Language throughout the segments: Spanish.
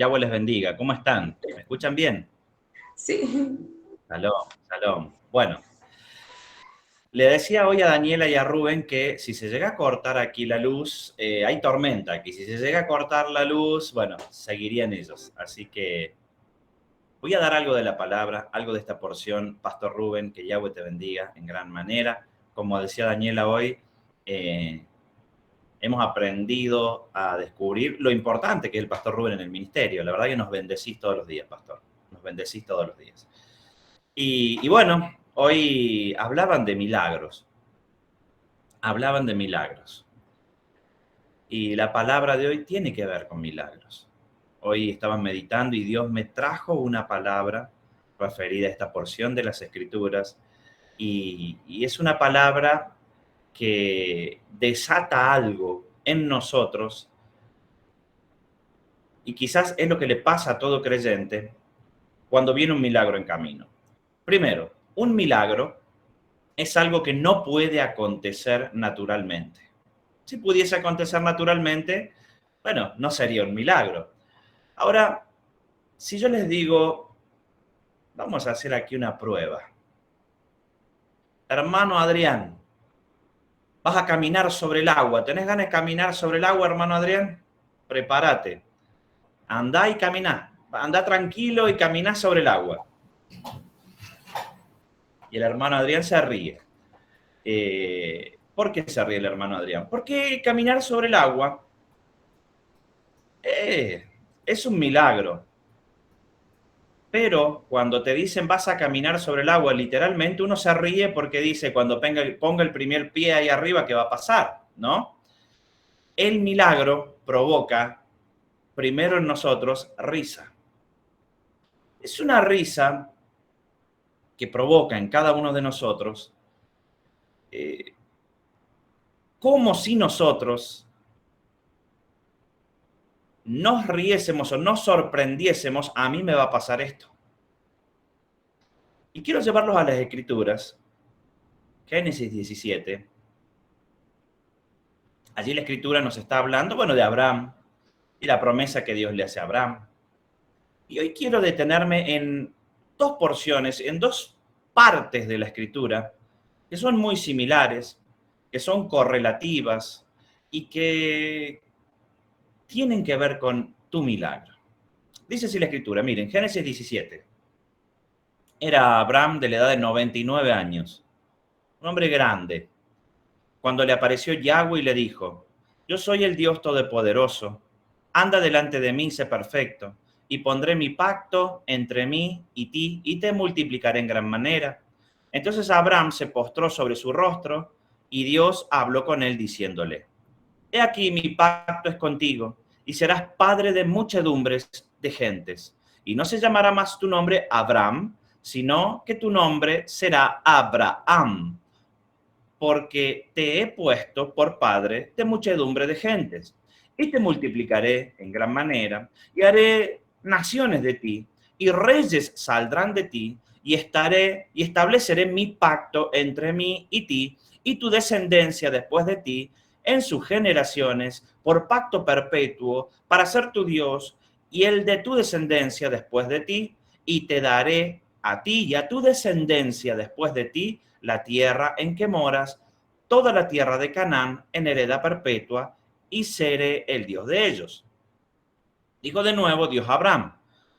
Yahweh les bendiga. ¿Cómo están? ¿Me escuchan bien? Sí, Shalom, shalom. Bueno, le decía hoy a Daniela y a Rubén que si se llega a cortar aquí la luz, hay tormenta aquí. Si se llega a cortar la luz, bueno, seguirían ellos. Así que voy a dar algo de la palabra, algo de esta porción, Pastor Rubén, que Yahweh te bendiga en gran manera. Como decía Daniela hoy, eh, hemos aprendido a descubrir lo importante que es el Pastor Rubén en el ministerio. La verdad que nos bendecís todos los días, Pastor. Nos bendecís todos los días. Y bueno, hoy hablaban de milagros. Hablaban de milagros. Y la palabra de hoy tiene que ver con milagros. Hoy estaba meditando y Dios me trajo una palabra referida a esta porción de las Escrituras. Y es una palabra que desata algo en nosotros. Y quizás es lo que le pasa a todo creyente cuando viene un milagro en camino. Primero, un milagro es algo que no puede acontecer naturalmente. Si pudiese acontecer naturalmente, bueno, no sería un milagro. Ahora, si yo les digo, vamos a hacer aquí una prueba. Hermano Adrián, vas a caminar sobre el agua. ¿Tenés ganas de caminar sobre el agua, hermano Adrián? Prepárate. Andá y caminá. Andá tranquilo y caminá sobre el agua. Y el hermano Adrián se ríe. ¿Por qué se ríe el hermano Adrián? Porque caminar sobre el agua es un milagro. Pero cuando te dicen vas a caminar sobre el agua, literalmente uno se ríe porque dice cuando ponga el primer pie ahí arriba, ¿qué va a pasar? ¿No? El milagro provoca primero en nosotros risa. Es una risa que provoca en cada uno de nosotros eh, como si nosotros nos riésemos o nos sorprendiésemos, a mí me va a pasar esto. Y quiero llevarlos a las Escrituras, Génesis 17. Allí la Escritura nos está hablando, bueno, de Abraham y la promesa que Dios le hace a Abraham. Y hoy quiero detenerme en dos porciones, en dos partes de la Escritura, que son muy similares, que son correlativas y que tienen que ver con tu milagro. Dice así la Escritura, miren, Génesis 17. Era Abraham de la edad de 99 años, un hombre grande, cuando le apareció Yahweh y le dijo, yo soy el Dios Todopoderoso, anda delante de mí, sé perfecto, y pondré mi pacto entre mí y ti, y te multiplicaré en gran manera. Entonces Abraham se postró sobre su rostro, y Dios habló con él diciéndole, he aquí mi pacto es contigo, y serás padre de muchedumbres de gentes, y no se llamará más tu nombre Abraham, sino que tu nombre será Abraham, porque te he puesto por padre de muchedumbre de gentes, y te multiplicaré en gran manera, y haré naciones de ti, y reyes saldrán de ti, y estableceré mi pacto entre mí y ti, y tu descendencia después de ti, en sus generaciones, por pacto perpetuo, para ser tu Dios, y el de tu descendencia después de ti, y te daré a ti y a tu descendencia después de ti la tierra en que moras, toda la tierra de Canaán en heredad perpetua, y seré el Dios de ellos. Dijo de nuevo Dios a Abraham,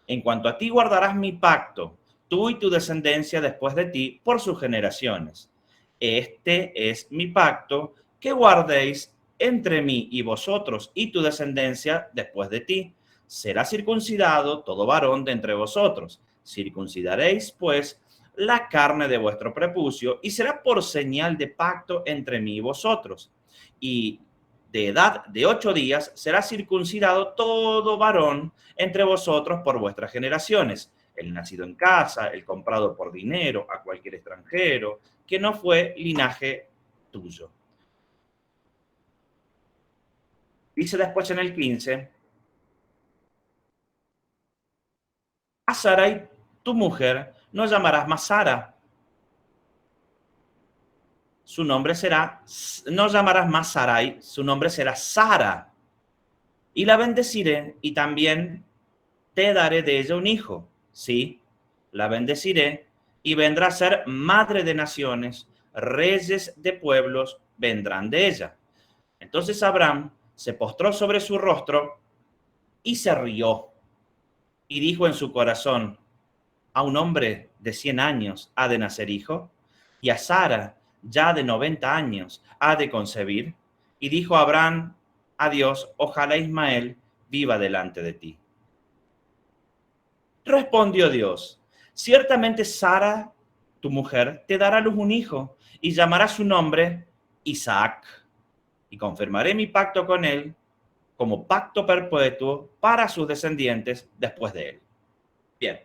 en cuanto a ti guardarás mi pacto, tú y tu descendencia después de ti, por sus generaciones. Este es mi pacto que guardéis entre mí y vosotros y tu descendencia después de ti. Será circuncidado todo varón de entre vosotros. Circuncidaréis, pues, la carne de vuestro prepucio, y será por señal de pacto entre mí y vosotros. Y de edad de 8 días será circuncidado todo varón entre vosotros por vuestras generaciones, el nacido en casa, el comprado por dinero, a cualquier extranjero, que no fue linaje tuyo. Dice después en el 15, a Sarai, tu mujer, no llamarás más Sara. Su nombre será, no llamarás más Sarai, su nombre será Sara. Y la bendeciré, y también te daré de ella un hijo. Sí, la bendeciré y vendrá a ser madre de naciones, reyes de pueblos vendrán de ella. Entonces Abraham se postró sobre su rostro y se rió y dijo en su corazón, a un hombre de 100 años ha de nacer hijo, y a Sara, ya de 90 años, ha de concebir. Y dijo Abraham a Dios, ojalá Ismael viva delante de ti. Respondió Dios, ciertamente Sara, tu mujer, te dará a luz un hijo, y llamará su nombre Isaac, y confirmaré mi pacto con él como pacto perpetuo para sus descendientes después de él. Bien.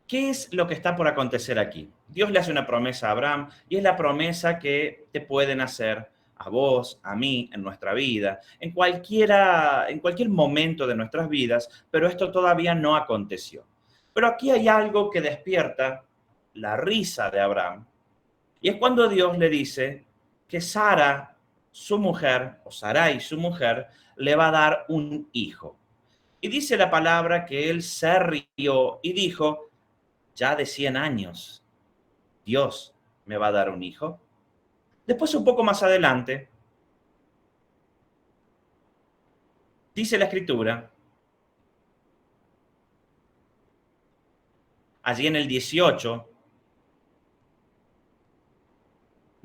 ¿Qué es lo que está por acontecer aquí? Dios le hace una promesa a Abraham y es la promesa que te pueden hacer a vos, a mí, en nuestra vida, en cualquier momento de nuestras vidas, pero esto todavía no aconteció. Pero aquí hay algo que despierta la risa de Abraham y es cuando Dios le dice que Sara, su mujer, o Sarai, su mujer, le va a dar un hijo. Y dice la palabra que él se rió y dijo, ya de 100 años, Dios me va a dar un hijo. Después, un poco más adelante, dice la escritura, allí en el 18,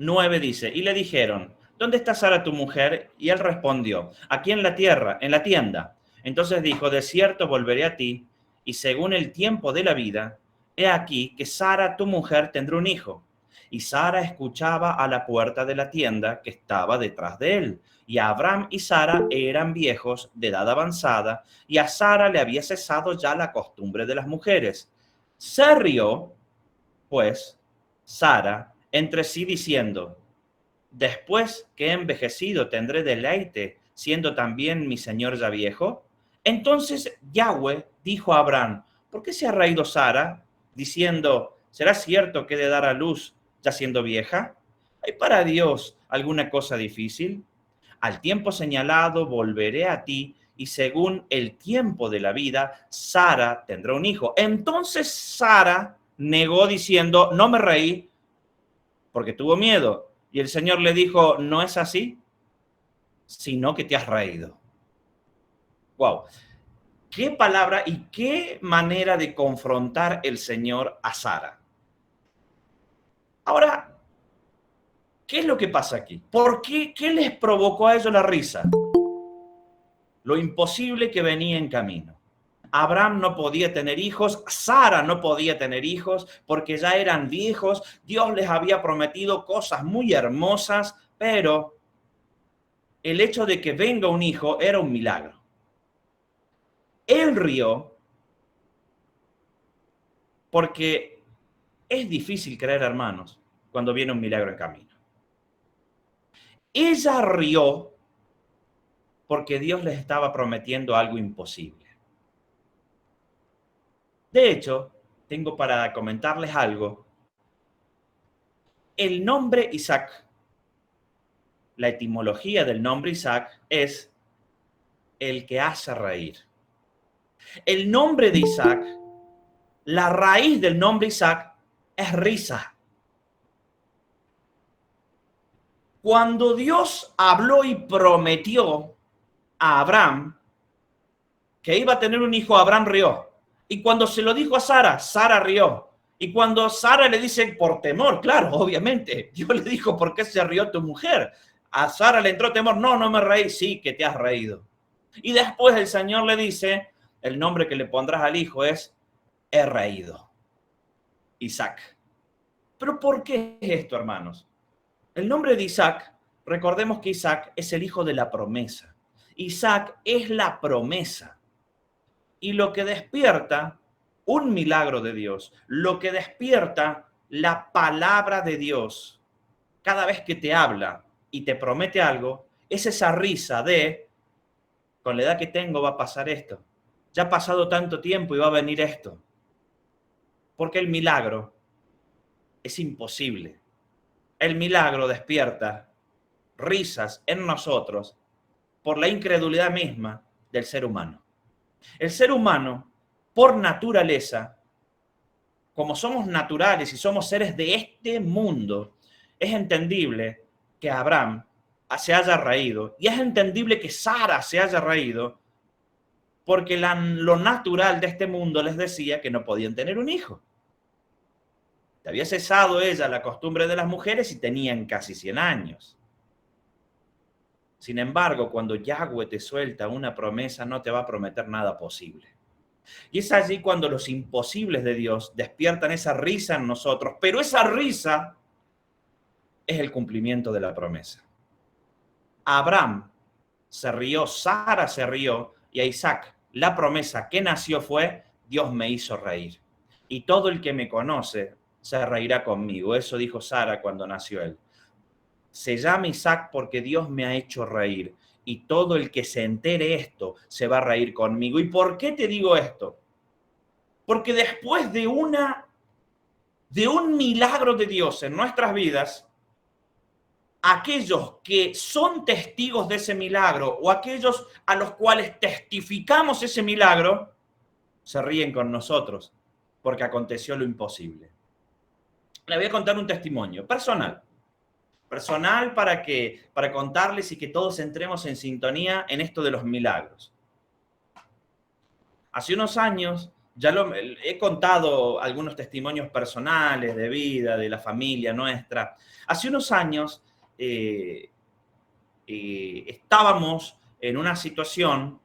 9 dice, y le dijeron, ¿dónde está Sara tu mujer? Y él respondió, aquí en la tierra, en la tienda. Entonces dijo, de cierto volveré a ti, y según el tiempo de la vida, he aquí que Sara tu mujer tendrá un hijo. Y Sara escuchaba a la puerta de la tienda que estaba detrás de él. Y Abraham y Sara eran viejos de edad avanzada, y a Sara le había cesado ya la costumbre de las mujeres. Se rió, pues, Sara entre sí diciendo, después que he envejecido tendré deleite, siendo también mi señor ya viejo. Entonces Yahweh dijo a Abraham, ¿por qué se ha reído Sara? Diciendo, ¿será cierto que he de dar a luz ya siendo vieja? ¿Hay para Dios alguna cosa difícil? Al tiempo señalado volveré a ti, y según el tiempo de la vida, Sara tendrá un hijo. Entonces Sara negó diciendo, no me reí, porque tuvo miedo. Y el Señor le dijo, no es así, sino que te has reído. Wow. Qué palabra y qué manera de confrontar el Señor a Sara. Ahora, ¿qué es lo que pasa aquí? ¿Por qué? ¿Qué les provocó a ellos la risa? Lo imposible que venía en camino. Abraham no podía tener hijos, Sara no podía tener hijos porque ya eran viejos, Dios les había prometido cosas muy hermosas, pero el hecho de que venga un hijo era un milagro. Él rió porque es difícil creer, hermanos, cuando viene un milagro en camino. Ella rió porque Dios les estaba prometiendo algo imposible. De hecho, tengo para comentarles algo. El nombre Isaac, la etimología del nombre Isaac es el que hace reír. El nombre de Isaac, la raíz del nombre Isaac es risa. Cuando Dios habló y prometió a Abraham que iba a tener un hijo, Abraham rió. Y cuando se lo dijo a Sara, Sara rió. Y cuando Sara le dice por temor, claro, obviamente, Dios le dijo, ¿por qué se rió tu mujer? A Sara le entró temor, no, no me reí, sí que te has reído. Y después el Señor le dice, el nombre que le pondrás al hijo es, he reído, Isaac. ¿Pero por qué es esto, hermanos? El nombre de Isaac, recordemos que Isaac es el hijo de la promesa. Isaac es la promesa. Y lo que despierta un milagro de Dios, lo que despierta la palabra de Dios, cada vez que te habla y te promete algo, es esa risa de, con la edad que tengo va a pasar esto. Ya ha pasado tanto tiempo y va a venir esto. Porque el milagro es imposible. El milagro despierta risas en nosotros por la incredulidad misma del ser humano. El ser humano, por naturaleza, como somos naturales y somos seres de este mundo, es entendible que Abraham se haya reído y es entendible que Sara se haya reído porque lo natural de este mundo les decía que no podían tener un hijo. Había cesado ella la costumbre de las mujeres y tenían casi 100 años. Sin embargo, cuando Yahweh te suelta una promesa, no te va a prometer nada posible. Y es allí cuando los imposibles de Dios despiertan esa risa en nosotros, pero esa risa es el cumplimiento de la promesa. Abraham se rió, Sara se rió, y a Isaac la promesa que nació fue: Dios me hizo reír. Y todo el que me conoce se reirá conmigo. Eso dijo Sara cuando nació él. Se llama Isaac porque Dios me ha hecho reír. Y todo el que se entere esto se va a reír conmigo. ¿Y por qué te digo esto? Porque después de un milagro de Dios en nuestras vidas, aquellos que son testigos de ese milagro o aquellos a los cuales testificamos ese milagro, se ríen con nosotros porque aconteció lo imposible. Le voy a contar un testimonio personal para contarles y que todos entremos en sintonía en esto de los milagros. Hace unos años, he contado algunos testimonios personales de vida, de la familia nuestra. Hace unos años estábamos en una situación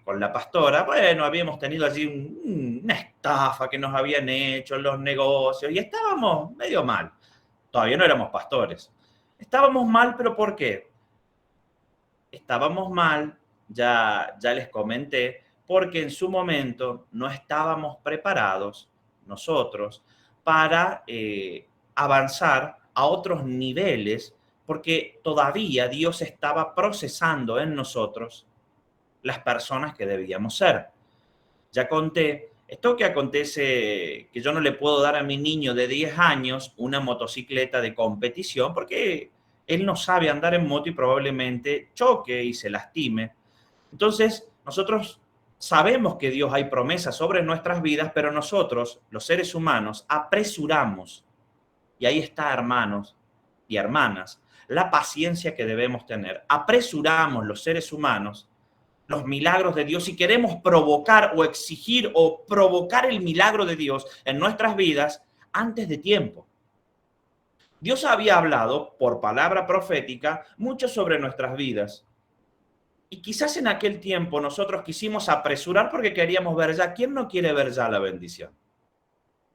con la pastora. Bueno, habíamos tenido allí una estafa que nos habían hecho en los negocios y estábamos medio mal. Todavía no éramos pastores. Estábamos mal, ¿pero por qué? Estábamos mal, ya les comenté, porque en su momento no estábamos preparados nosotros para avanzar a otros niveles, porque todavía Dios estaba procesando en nosotros las personas que debíamos ser. Ya conté, esto que acontece, que yo no le puedo dar a mi niño de 10 años una motocicleta de competición porque él no sabe andar en moto y probablemente choque y se lastime. Entonces, nosotros sabemos que Dios hay promesas sobre nuestras vidas, pero nosotros, los seres humanos, apresuramos. Y ahí está, hermanos y hermanas, la paciencia que debemos tener. Apresuramos los seres humanos los milagros de Dios y queremos provocar o exigir o provocar el milagro de Dios en nuestras vidas antes de tiempo. Dios había hablado por palabra profética mucho sobre nuestras vidas. Y quizás en aquel tiempo nosotros quisimos apresurar porque queríamos ver ya. ¿Quién no quiere ver ya la bendición?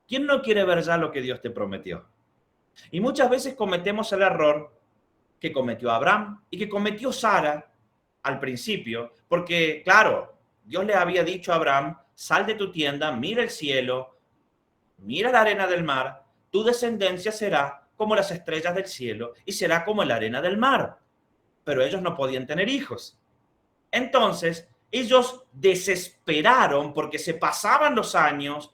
¿Quién no quiere ver ya lo que Dios te prometió? Y muchas veces cometemos el error que cometió Abraham y que cometió Sara al principio, porque claro, Dios le había dicho a Abraham: sal de tu tienda, mira el cielo, mira la arena del mar, tu descendencia será como las estrellas del cielo y será como la arena del mar. Pero ellos no podían tener hijos. Entonces, ellos desesperaron porque se pasaban los años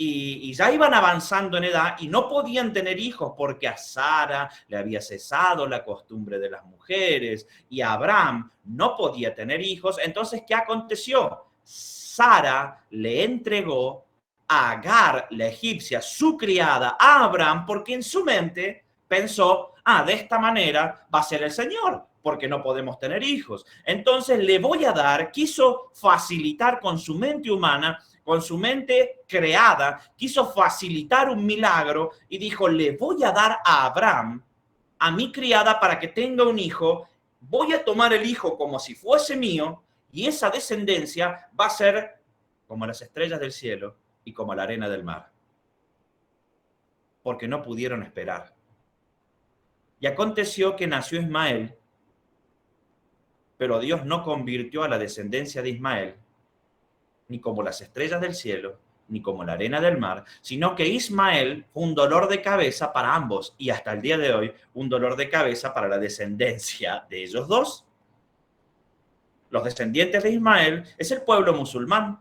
y ya iban avanzando en edad y no podían tener hijos porque a Sara le había cesado la costumbre de las mujeres y a Abraham no podía tener hijos. Entonces, ¿qué aconteció? Sara le entregó a Agar, la egipcia, su criada, a Abraham, porque en su mente pensó: de esta manera va a ser el Señor, porque no podemos tener hijos. Entonces le voy a dar, quiso facilitar con su mente humana, con su mente creada, quiso facilitar un milagro y dijo: le voy a dar a Abraham, a mi criada, para que tenga un hijo, voy a tomar el hijo como si fuese mío y esa descendencia va a ser como las estrellas del cielo y como la arena del mar. Porque no pudieron esperar. Y aconteció que nació Ismael, pero Dios no convirtió a la descendencia de Ismael ni como las estrellas del cielo, ni como la arena del mar, sino que Ismael fue un dolor de cabeza para ambos y hasta el día de hoy un dolor de cabeza para la descendencia de ellos dos. Los descendientes de Ismael es el pueblo musulmán.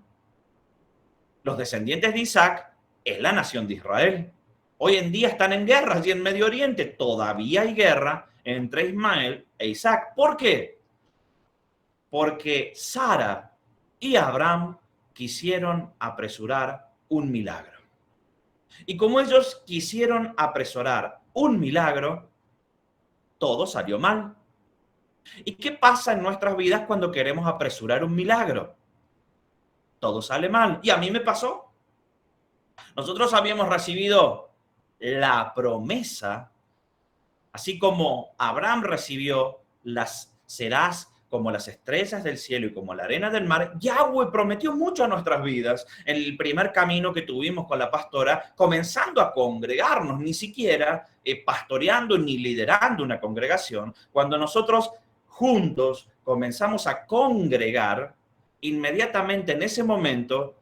Los descendientes de Isaac es la nación de Israel. Hoy en día están en guerra y en Medio Oriente todavía hay guerra entre Ismael e Isaac. ¿Por qué? porque Sara y Abraham quisieron apresurar un milagro. Y como ellos quisieron apresurar un milagro, todo salió mal. ¿Y qué pasa en nuestras vidas cuando queremos apresurar un milagro? Todo sale mal. Y a mí me pasó. Nosotros habíamos recibido la promesa, así como Abraham recibió las serás como las estrellas del cielo y como la arena del mar. Yahweh prometió mucho a nuestras vidas en el primer camino que tuvimos con la pastora, comenzando a congregarnos, ni siquiera pastoreando ni liderando una congregación. Cuando nosotros juntos comenzamos a congregar, inmediatamente en ese momento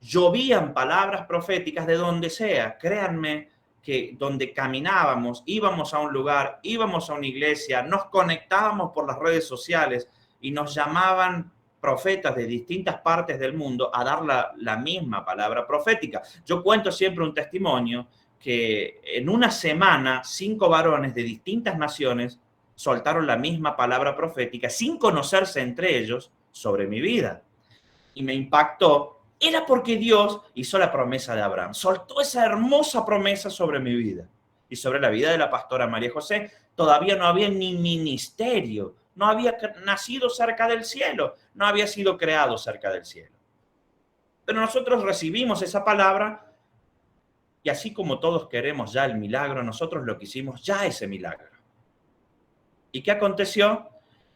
llovían palabras proféticas de donde sea. Créanme que donde caminábamos, íbamos a un lugar, íbamos a una iglesia, nos conectábamos por las redes sociales y nos llamaban profetas de distintas partes del mundo a dar la misma palabra profética. Yo cuento siempre un testimonio que en una semana 5 varones de distintas naciones soltaron la misma palabra profética sin conocerse entre ellos sobre mi vida. Y me impactó, era porque Dios hizo la promesa de Abraham, soltó esa hermosa promesa sobre mi vida y sobre la vida de la pastora María José. Todavía no había ni ministerio, no había nacido cerca del cielo, no había sido creado cerca del cielo. Pero nosotros recibimos esa palabra y así como todos queremos ya el milagro, nosotros lo quisimos ya ese milagro. ¿Y qué aconteció?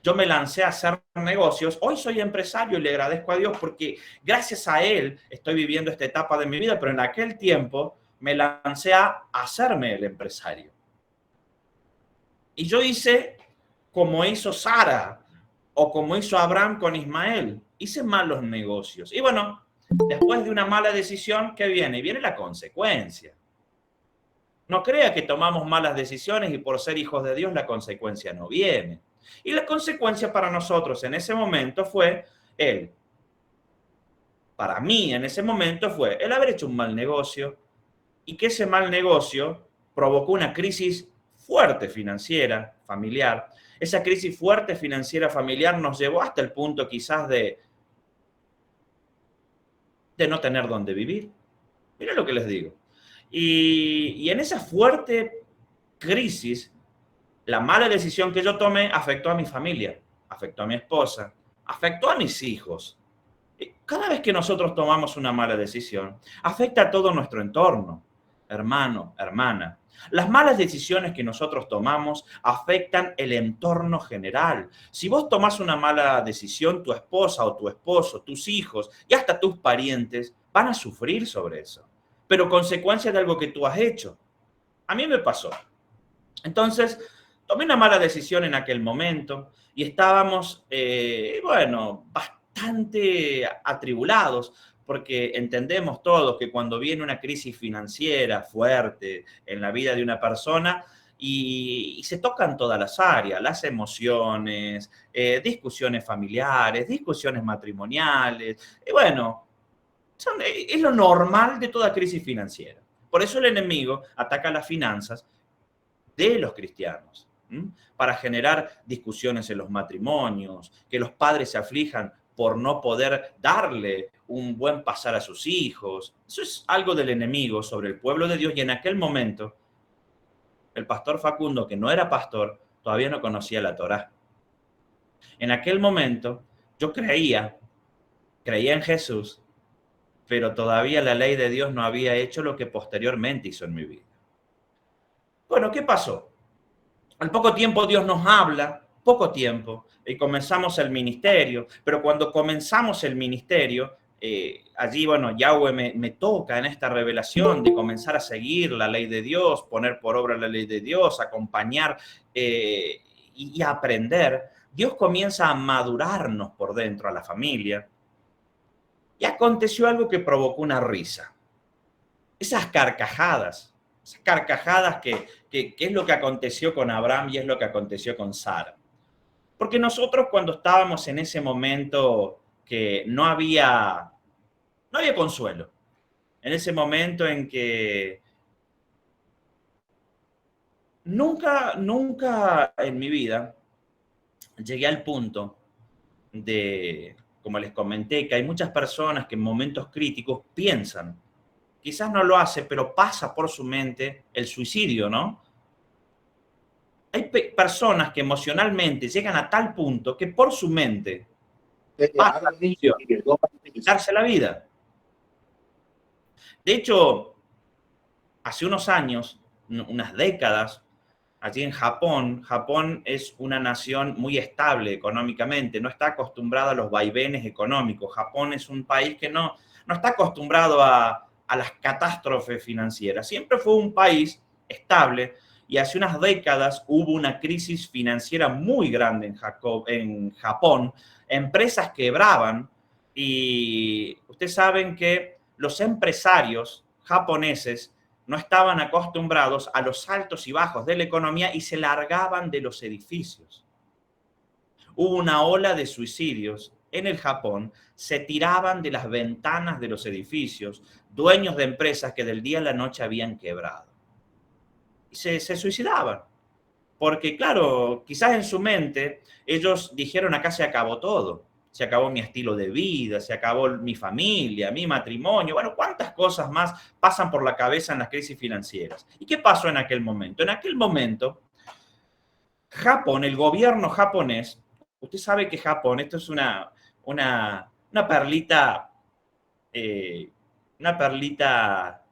Yo me lancé a hacer negocios. Hoy soy empresario y le agradezco a Dios porque gracias a Él estoy viviendo esta etapa de mi vida, pero en aquel tiempo me lancé a hacerme el empresario. Y yo hice como hizo Sara o como hizo Abraham con Ismael. Hice malos negocios. Y bueno, después de una mala decisión, ¿qué viene? Viene la consecuencia. No crea que tomamos malas decisiones y por ser hijos de Dios la consecuencia no viene. Y la consecuencia para nosotros en ese momento fue para mí en ese momento fue el haber hecho un mal negocio y que ese mal negocio provocó una crisis fuerte financiera, familiar. Esa crisis fuerte financiera familiar nos llevó hasta el punto quizás de no tener dónde vivir. Miren lo que les digo. Y en esa fuerte crisis, la mala decisión que yo tomé afectó a mi familia, afectó a mi esposa, afectó a mis hijos. Cada vez que nosotros tomamos una mala decisión, afecta a todo nuestro entorno, hermano, hermana. Las malas decisiones que nosotros tomamos afectan el entorno general. Si vos tomás una mala decisión, tu esposa o tu esposo, tus hijos y hasta tus parientes van a sufrir sobre eso, pero consecuencia de algo que tú has hecho. A mí me pasó. Entonces, tomé una mala decisión en aquel momento y estábamos, bueno, bastante atribulados porque entendemos todos que cuando viene una crisis financiera fuerte en la vida de una persona y se tocan todas las áreas, las emociones, discusiones familiares, discusiones matrimoniales, y bueno, es lo normal de toda crisis financiera. Por eso el enemigo ataca las finanzas de los cristianos, para generar discusiones en los matrimonios, que los padres se aflijan por no poder darle un buen pasar a sus hijos. Eso es algo del enemigo sobre el pueblo de Dios y en aquel momento el pastor Facundo, que no era pastor, todavía no conocía la Torá. En aquel momento yo creía en Jesús, pero todavía la ley de Dios no había hecho lo que posteriormente hizo en mi vida. Bueno, ¿qué pasó? Al poco tiempo Dios nos habla, poco tiempo, y comenzamos el ministerio, pero cuando comenzamos el ministerio, allí, bueno, Yahweh me toca en esta revelación de comenzar a seguir la ley de Dios, poner por obra la ley de Dios, acompañar y aprender. Dios comienza a madurarnos por dentro a la familia. Y aconteció algo que provocó una risa. Esas carcajadas que es lo que aconteció con Abraham y es lo que aconteció con Sara. Porque nosotros cuando estábamos en ese momento que no había consuelo, en ese momento en que nunca en mi vida llegué al punto como les comenté, que hay muchas personas que en momentos críticos piensan, quizás no lo hace, pero pasa por su mente el suicidio, ¿no? Hay personas que emocionalmente llegan a tal punto que por su mente pasa la opción de quitarse la vida. De hecho, hace unos años, unas décadas, allí en Japón, Japón es una nación muy estable económicamente, no está acostumbrada a los vaivenes económicos. Japón es un país que no está acostumbrado a las catástrofes financieras. Siempre fue un país estable y hace unas décadas hubo una crisis financiera muy grande en Japón. Empresas quebraban y ustedes saben que los empresarios japoneses no estaban acostumbrados a los altos y bajos de la economía y se largaban de los edificios. Hubo una ola de suicidios en el Japón, se tiraban de las ventanas de los edificios, dueños de empresas que del día a la noche habían quebrado. Y se suicidaban. Porque claro, quizás en su mente ellos dijeron acá se acabó todo. Se acabó mi estilo de vida, se acabó mi familia, mi matrimonio. Bueno, cuántas cosas más pasan por la cabeza en las crisis financieras. ¿Y qué pasó en aquel momento? En aquel momento, Japón, el gobierno japonés, usted sabe que Japón, esto es una perlita, eh, una perlita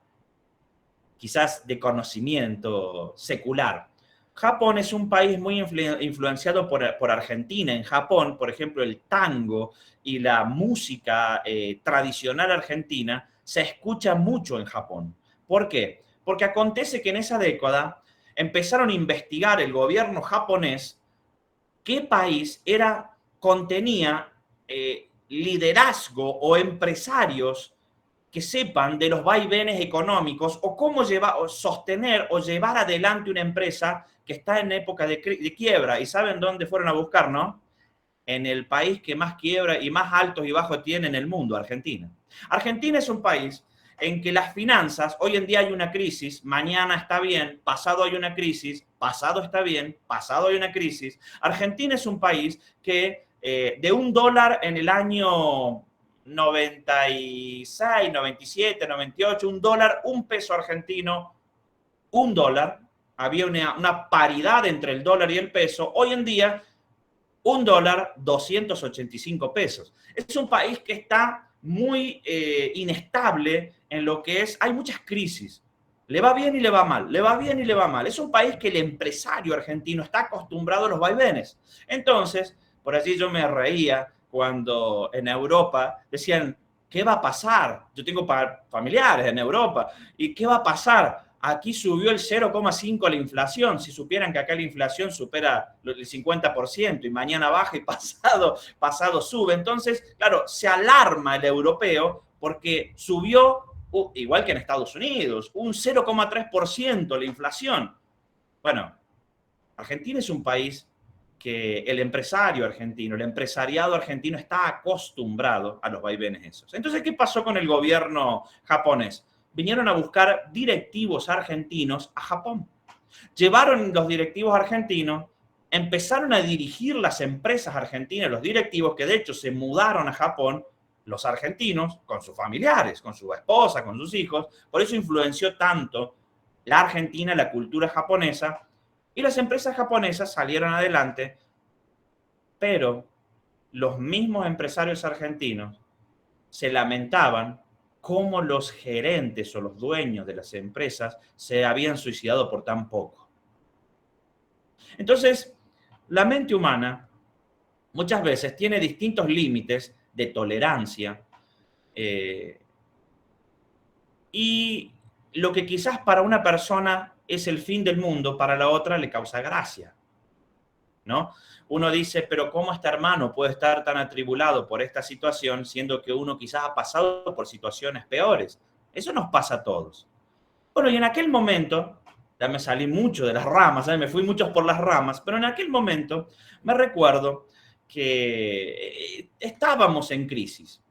quizás de conocimiento secular. Japón es un país muy influenciado por Argentina. En Japón, por ejemplo, el tango y la música tradicional argentina se escucha mucho en Japón. ¿Por qué? Porque acontece que en esa década empezaron a investigar el gobierno japonés qué país contenía liderazgo o empresarios que sepan de los vaivenes económicos o cómo sostener o llevar adelante una empresa que está en época de quiebra. ¿Y saben dónde fueron a buscar, no? En el país que más quiebra y más altos y bajos tiene en el mundo, Argentina. Argentina es un país en que las finanzas, hoy en día hay una crisis, mañana está bien, pasado hay una crisis, pasado está bien, pasado hay una crisis. Argentina es un país que de $1 en el año 96, 97, 98, $1, $1 argentino, $1, había una paridad entre el dólar y el peso. Hoy en día $1, 285 pesos. Es un país que está muy inestable en lo que es, hay muchas crisis. Le va bien y le va mal, le va bien y le va mal. Es un país que el empresario argentino está acostumbrado a los vaivenes. Entonces, por allí yo me reía cuando en Europa decían, ¿qué va a pasar? Yo tengo familiares en Europa. ¿Y qué va a pasar? Aquí subió el 0,5 la inflación. Si supieran que acá la inflación supera el 50% y mañana baja y pasado sube. Entonces, claro, se alarma el europeo porque subió, igual que en Estados Unidos, un 0,3% la inflación. Bueno, Argentina es un país que el empresario argentino, el empresariado argentino está acostumbrado a los vaivenes esos. Entonces, ¿qué pasó con el gobierno japonés? Vinieron a buscar directivos argentinos a Japón. Llevaron los directivos argentinos, empezaron a dirigir las empresas argentinas, los directivos que de hecho se mudaron a Japón, los argentinos, con sus familiares, con su esposa, con sus hijos. Por eso influenció tanto la Argentina, la cultura japonesa, y las empresas japonesas salieron adelante, pero los mismos empresarios argentinos se lamentaban cómo los gerentes o los dueños de las empresas se habían suicidado por tan poco. Entonces, la mente humana muchas veces tiene distintos límites de tolerancia y lo que quizás para una persona es el fin del mundo, para la otra le causa gracia, ¿no? Uno dice, pero ¿cómo este hermano puede estar tan atribulado por esta situación, siendo que uno quizás ha pasado por situaciones peores? Eso nos pasa a todos. Bueno, y en aquel momento, ya me salí mucho de las ramas, me fui muchos por las ramas, pero en aquel momento me recuerdo que estábamos en crisis.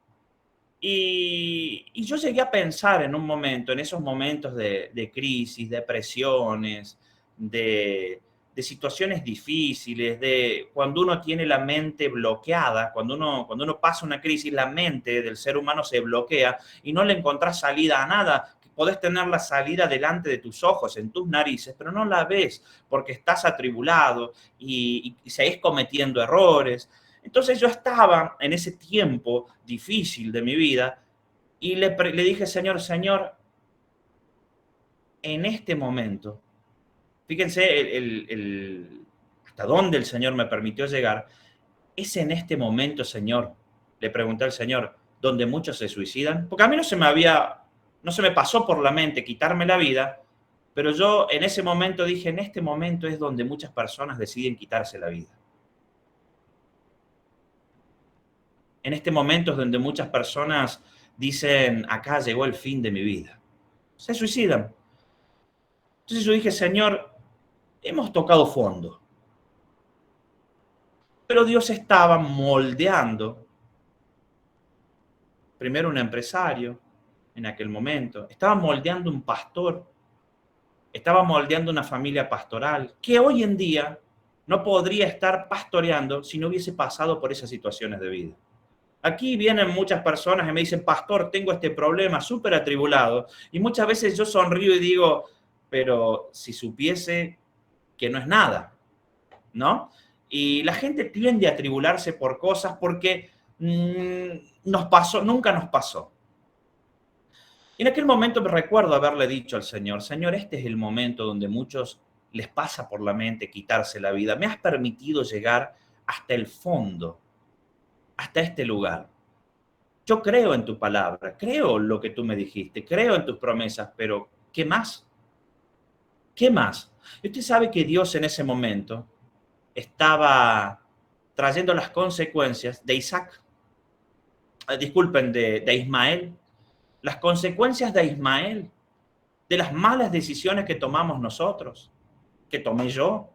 Y yo llegué a pensar en un momento, en esos momentos de crisis, depresiones, de de situaciones difíciles, de cuando uno tiene la mente bloqueada, cuando uno pasa una crisis, la mente del ser humano se bloquea y no le encontrás salida a nada. Podés tener la salida delante de tus ojos, en tus narices, pero no la ves porque estás atribulado y seguís cometiendo errores. Entonces yo estaba en ese tiempo difícil de mi vida y le dije, Señor, en este momento, fíjense hasta dónde el Señor me permitió llegar, es en este momento, Señor, le pregunté al Señor, donde muchos se suicidan, porque a mí no se me pasó por la mente quitarme la vida, pero yo en ese momento dije, en este momento es donde muchas personas deciden quitarse la vida. En este momento es donde muchas personas dicen, acá llegó el fin de mi vida. Se suicidan. Entonces yo dije, Señor, hemos tocado fondo. Pero Dios estaba moldeando, primero un empresario en aquel momento, estaba moldeando un pastor, estaba moldeando una familia pastoral, que hoy en día no podría estar pastoreando si no hubiese pasado por esas situaciones de vida. Aquí vienen muchas personas y me dicen, pastor, tengo este problema súper atribulado. Y muchas veces yo sonrío y digo, pero si supiese que no es nada, ¿no? Y la gente tiende a atribularse por cosas porque nunca nos pasó. Y en aquel momento me recuerdo haberle dicho al Señor, Señor, este es el momento donde muchos les pasa por la mente quitarse la vida. Me has permitido llegar hasta el fondo, hasta este lugar. Yo creo en tu palabra, creo lo que tú me dijiste, creo en tus promesas, pero ¿qué más? ¿Qué más? Y usted sabe que Dios en ese momento estaba trayendo las consecuencias de Isaac, disculpen, de Ismael, las consecuencias de Ismael, de las malas decisiones que tomamos nosotros, que tomé yo.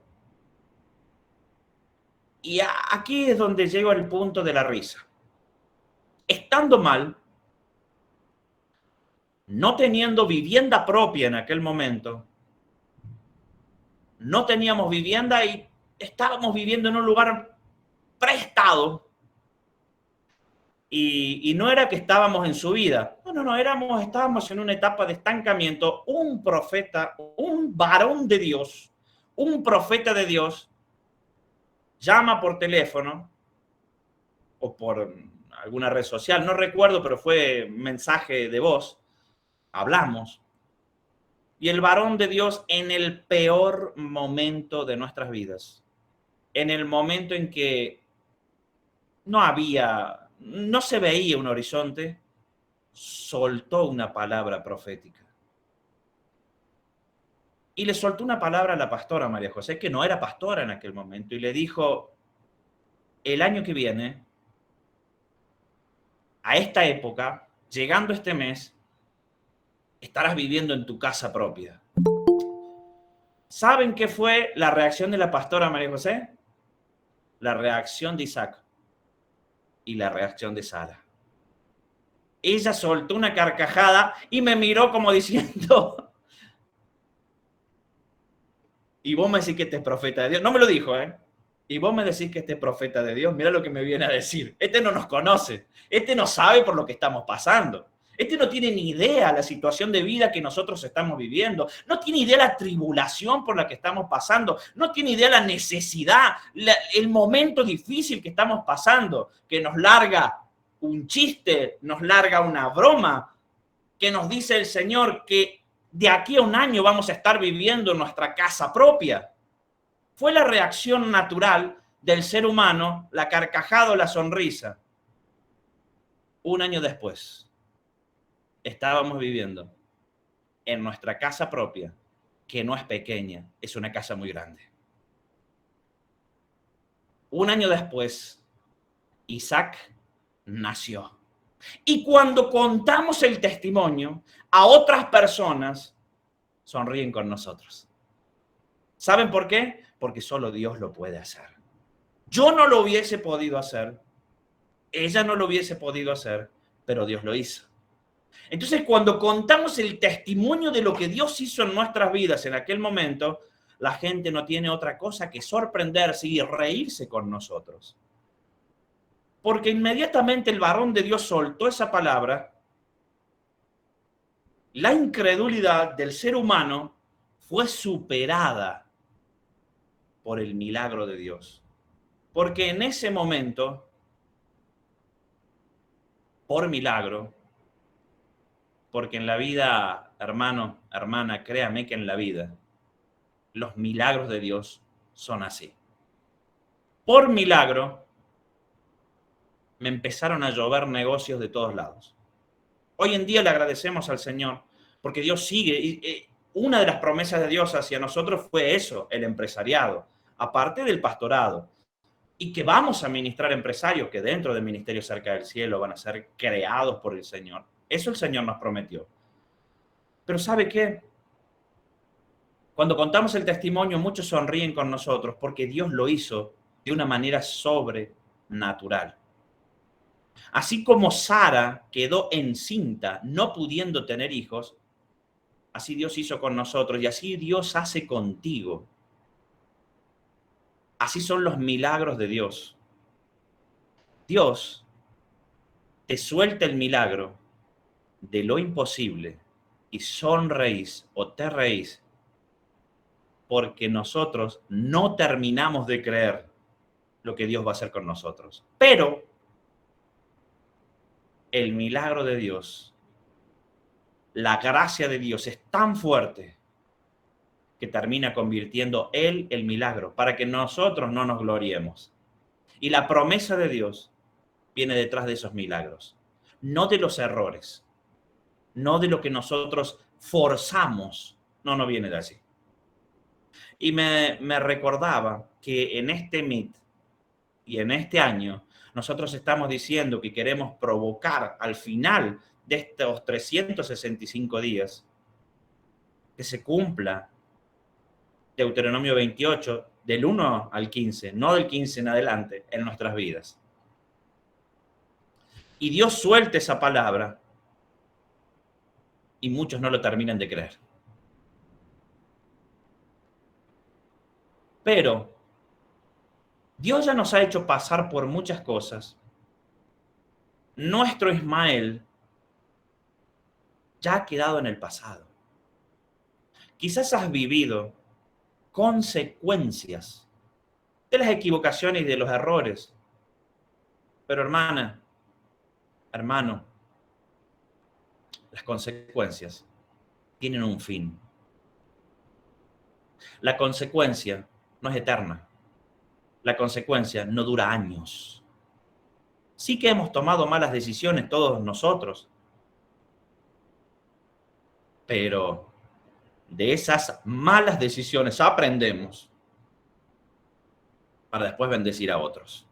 Y aquí es donde llego al punto de la risa. Estando mal, no teniendo vivienda propia en aquel momento, no teníamos vivienda y estábamos viviendo en un lugar prestado. Y no era que estábamos en subida, no, estábamos en una etapa de estancamiento. Un profeta, un varón de Dios, un profeta de Dios, llama por teléfono o por alguna red social, no recuerdo, pero fue mensaje de voz, hablamos. Y el varón de Dios en el peor momento de nuestras vidas, en el momento en que no se veía un horizonte, soltó una palabra profética. Y le soltó una palabra a la pastora María José, que no era pastora en aquel momento, y le dijo, el año que viene, a esta época, llegando este mes, estarás viviendo en tu casa propia. ¿Saben qué fue la reacción de la pastora María José? La reacción de Isaac y la reacción de Sara. Ella soltó una carcajada y me miró como diciendo, y vos me decís que este es profeta de Dios. No me lo dijo, ¿eh? Y vos me decís que este es profeta de Dios. Mira lo que me viene a decir. Este no nos conoce. Este no sabe por lo que estamos pasando. Este no tiene ni idea la situación de vida que nosotros estamos viviendo. No tiene idea la tribulación por la que estamos pasando. No tiene idea la necesidad, el momento difícil que estamos pasando, que nos larga un chiste, nos larga una broma, que nos dice el Señor que de aquí a un año vamos a estar viviendo en nuestra casa propia. Fue la reacción natural del ser humano, la carcajada o la sonrisa. Un año después, estábamos viviendo en nuestra casa propia, que no es pequeña, es una casa muy grande. Un año después, Isaac nació. Y cuando contamos el testimonio a otras personas, sonríen con nosotros. ¿Saben por qué? Porque solo Dios lo puede hacer. Yo no lo hubiese podido hacer, ella no lo hubiese podido hacer, pero Dios lo hizo. Entonces, cuando contamos el testimonio de lo que Dios hizo en nuestras vidas en aquel momento, la gente no tiene otra cosa que sorprenderse y reírse con nosotros. Porque inmediatamente el varón de Dios soltó esa palabra, la incredulidad del ser humano fue superada por el milagro de Dios. Porque en ese momento, por milagro, porque en la vida, hermano, hermana, créame que en la vida, los milagros de Dios son así. Por milagro, me empezaron a llover negocios de todos lados. Hoy en día le agradecemos al Señor porque Dios sigue. Y una de las promesas de Dios hacia nosotros fue eso, el empresariado, aparte del pastorado. Y que vamos a ministrar empresarios que dentro del Ministerio Cerca del Cielo van a ser creados por el Señor. Eso el Señor nos prometió. Pero ¿sabe qué? Cuando contamos el testimonio, muchos sonríen con nosotros porque Dios lo hizo de una manera sobrenatural. Así como Sara quedó encinta, no pudiendo tener hijos, así Dios hizo con nosotros y así Dios hace contigo. Así son los milagros de Dios. Dios te suelta el milagro de lo imposible y sonreís o te reís porque nosotros no terminamos de creer lo que Dios va a hacer con nosotros. Pero el milagro de Dios, la gracia de Dios es tan fuerte que termina convirtiendo Él el milagro para que nosotros no nos gloriemos. Y la promesa de Dios viene detrás de esos milagros, no de los errores, no de lo que nosotros forzamos, no viene de así. Y me recordaba que en este Meet y en este año nosotros estamos diciendo que queremos provocar al final de estos 365 días que se cumpla Deuteronomio 28, del 1 al 15, no del 15 en adelante, en nuestras vidas. Y Dios suelta esa palabra y muchos no lo terminan de creer. Pero Dios ya nos ha hecho pasar por muchas cosas. Nuestro Ismael ya ha quedado en el pasado. Quizás has vivido consecuencias de las equivocaciones y de los errores. Pero hermana, hermano, las consecuencias tienen un fin. La consecuencia no es eterna. La consecuencia no dura años. Sí que hemos tomado malas decisiones todos nosotros, pero de esas malas decisiones aprendemos para después bendecir a otros.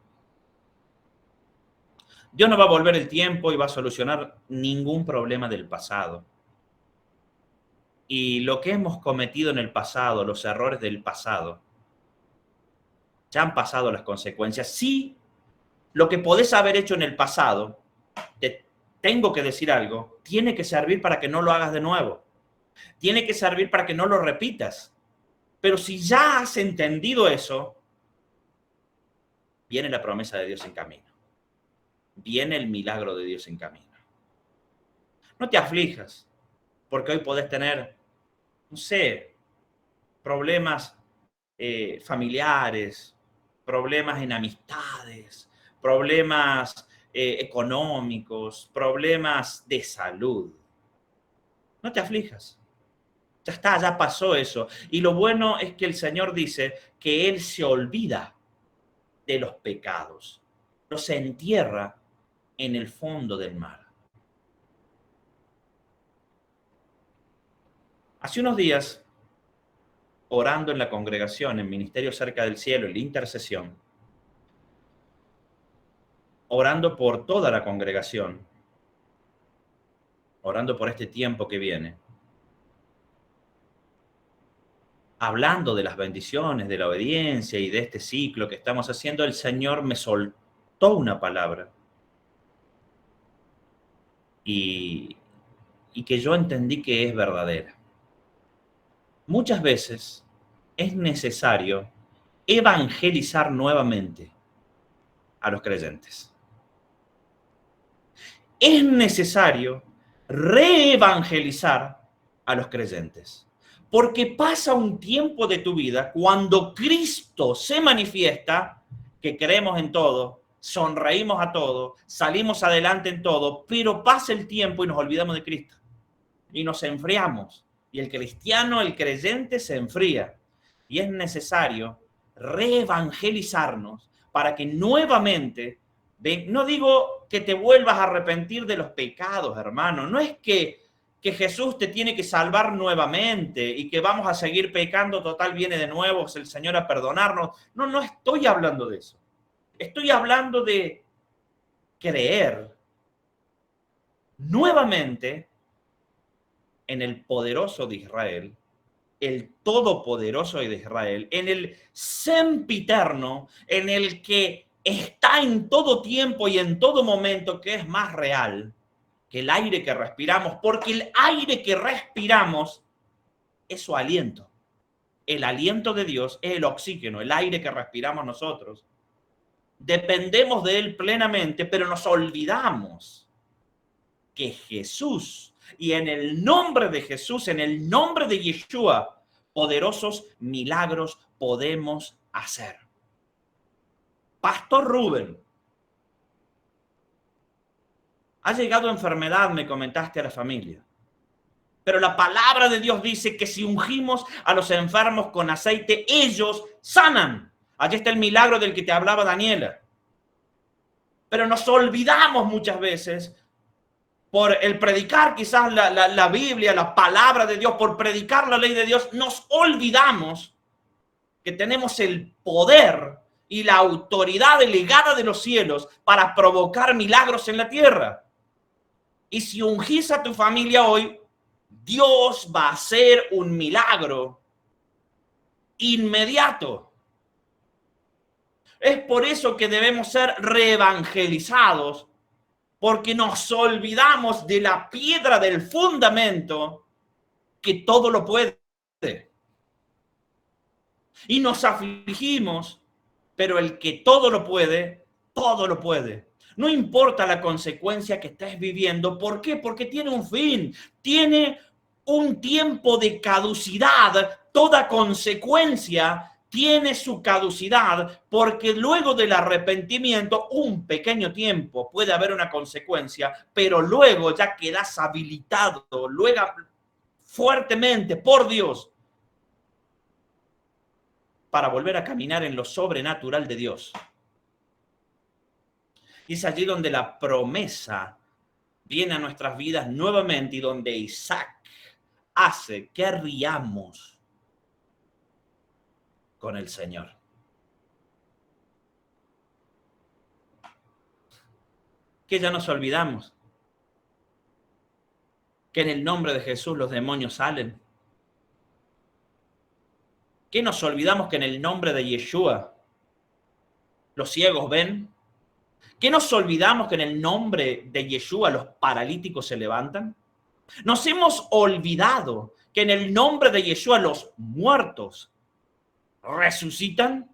Dios no va a volver el tiempo y va a solucionar ningún problema del pasado. Y lo que hemos cometido en el pasado, los errores del pasado, ya han pasado las consecuencias. Sí, lo que podés haber hecho en el pasado, te tengo que decir algo, tiene que servir para que no lo hagas de nuevo. Tiene que servir para que no lo repitas. Pero si ya has entendido eso, viene la promesa de Dios en camino. Viene el milagro de Dios en camino. No te aflijas, porque hoy podés tener, no sé, problemas familiares, problemas en amistades, problemas económicos, problemas de salud. No te aflijas. Ya está, ya pasó eso. Y lo bueno es que el Señor dice que Él se olvida de los pecados, los entierra en el fondo del mar. Hace unos días, orando en la congregación, en Ministerio Cerca del Cielo, en la intercesión, orando por toda la congregación, orando por este tiempo que viene, hablando de las bendiciones, de la obediencia y de este ciclo que estamos haciendo, el Señor me soltó una palabra y que yo entendí que es verdadera. Muchas veces es necesario evangelizar nuevamente a los creyentes. Es necesario reevangelizar a los creyentes. Porque pasa un tiempo de tu vida cuando Cristo se manifiesta, que creemos en todo, sonreímos a todo, salimos adelante en todo, pero pasa el tiempo y nos olvidamos de Cristo. Y nos enfriamos. Y el cristiano, el creyente, se enfría. Y es necesario reevangelizarnos para que nuevamente, no digo que te vuelvas a arrepentir de los pecados, hermano, no es que Jesús te tiene que salvar nuevamente y que vamos a seguir pecando, total viene de nuevo el Señor a perdonarnos. No, no estoy hablando de eso. Estoy hablando de creer nuevamente en el poderoso de Israel, el todopoderoso de Israel, en el sempiterno, en el que está en todo tiempo y en todo momento, que es más real que el aire que respiramos, porque el aire que respiramos es su aliento. El aliento de Dios es el oxígeno, el aire que respiramos nosotros. Dependemos de él plenamente, pero nos olvidamos que Jesús, y en el nombre de Jesús, en el nombre de Yeshua, poderosos milagros podemos hacer. Pastor Rubén, ha llegado enfermedad, me comentaste, a la familia. Pero la palabra de Dios dice que si ungimos a los enfermos con aceite, ellos sanan. Allí está el milagro del que te hablaba Daniela. Pero nos olvidamos muchas veces, por el predicar quizás la Biblia, la palabra de Dios, por predicar la ley de Dios, nos olvidamos que tenemos el poder y la autoridad delegada de los cielos para provocar milagros en la tierra. Y si ungís a tu familia hoy, Dios va a hacer un milagro inmediato. Es por eso que debemos ser reevangelizados, porque nos olvidamos de la piedra del fundamento que todo lo puede. Y nos afligimos, pero el que todo lo puede, todo lo puede. No importa la consecuencia que estés viviendo. ¿Por qué? Porque tiene un fin, tiene un tiempo de caducidad. Toda consecuencia tiene su caducidad, porque luego del arrepentimiento, un pequeño tiempo puede haber una consecuencia, pero luego ya quedas habilitado, luego fuertemente por Dios, para volver a caminar en lo sobrenatural de Dios. Y es allí donde la promesa viene a nuestras vidas nuevamente y donde Isaac hace que riamos con el Señor. Que ya nos olvidamos que en el nombre de Jesús los demonios salen. Que nos olvidamos que en el nombre de Yeshua los ciegos ven. ¿Qué nos olvidamos que en el nombre de Yeshua los paralíticos se levantan? Nos hemos olvidado que en el nombre de Yeshua los muertos resucitan.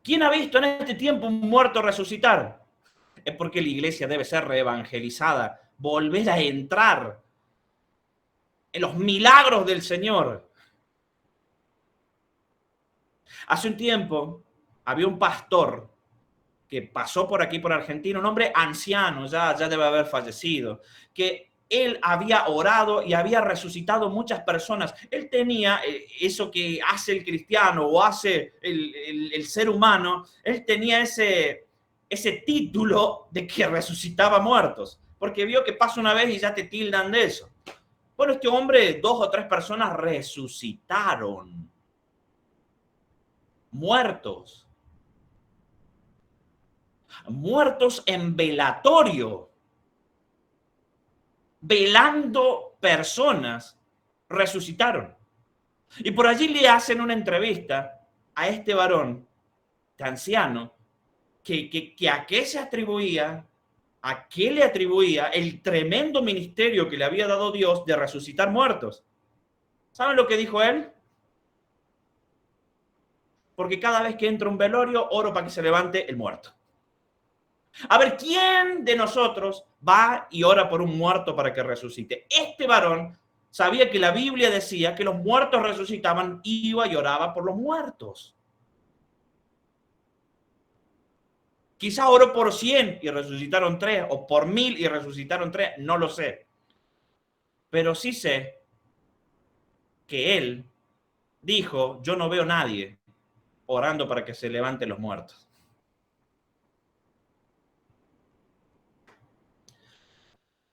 ¿Quién ha visto en este tiempo un muerto resucitar? Es porque la iglesia debe ser reevangelizada, volver a entrar en los milagros del Señor. Hace un tiempo había un pastor que pasó por aquí, por Argentina, un hombre anciano, ya debe haber fallecido, que él había orado y había resucitado muchas personas. Él tenía eso que hace el cristiano o hace el ser humano, él tenía ese título de que resucitaba muertos, porque vio que pasa una vez y ya te tildan de eso. Bueno, este hombre, 2 o 3 personas resucitaron, muertos en velatorio, velando personas, resucitaron. Y por allí le hacen una entrevista a este varón, este anciano, que a qué se atribuía, a qué le atribuía el tremendo ministerio que le había dado Dios de resucitar muertos. ¿Saben lo que dijo él? Porque cada vez que entra un velorio, oro para que se levante el muerto. A ver, ¿quién de nosotros va y ora por un muerto para que resucite? Este varón sabía que la Biblia decía que los muertos resucitaban, iba y oraba por los muertos. Quizá oró por 100 y resucitaron 3, o por 1000 y resucitaron 3, no lo sé. Pero sí sé que él dijo, yo no veo a nadie orando para que se levanten los muertos.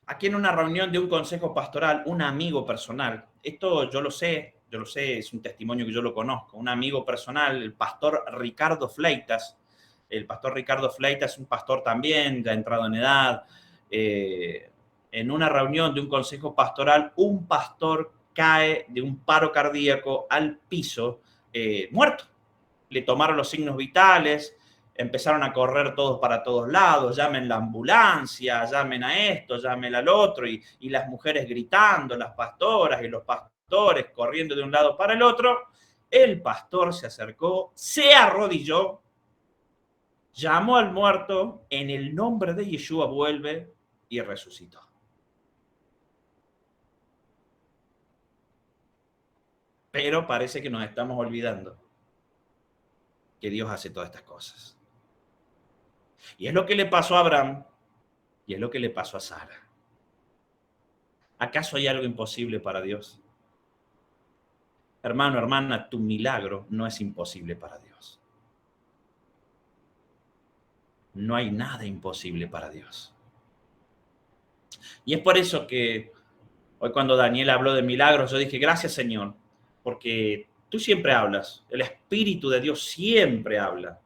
Aquí en una reunión de un consejo pastoral, un amigo personal, esto yo lo sé, es un testimonio que yo lo conozco, un amigo personal, el pastor Ricardo Fleitas. El pastor Ricardo Fleitas es un pastor también, ya entrado en edad. En una reunión de un consejo pastoral, un pastor cae de un paro cardíaco al piso, muerto. Le tomaron los signos vitales, empezaron a correr todos para todos lados, llamen la ambulancia, llamen a esto, llamen al otro, y las mujeres gritando, las pastoras y los pastores corriendo de un lado para el otro. El pastor se acercó, se arrodilló, llamó al muerto, en el nombre de Yeshua vuelve, y resucitó. Pero parece que nos estamos olvidando que Dios hace todas estas cosas. Y es lo que le pasó a Abraham, y es lo que le pasó a Sara. ¿Acaso hay algo imposible para Dios? Hermano, hermana, tu milagro no es imposible para Dios. No hay nada imposible para Dios. Y es por eso que hoy, cuando Daniel habló de milagros, yo dije, gracias, Señor, porque tú siempre hablas. El Espíritu de Dios siempre habla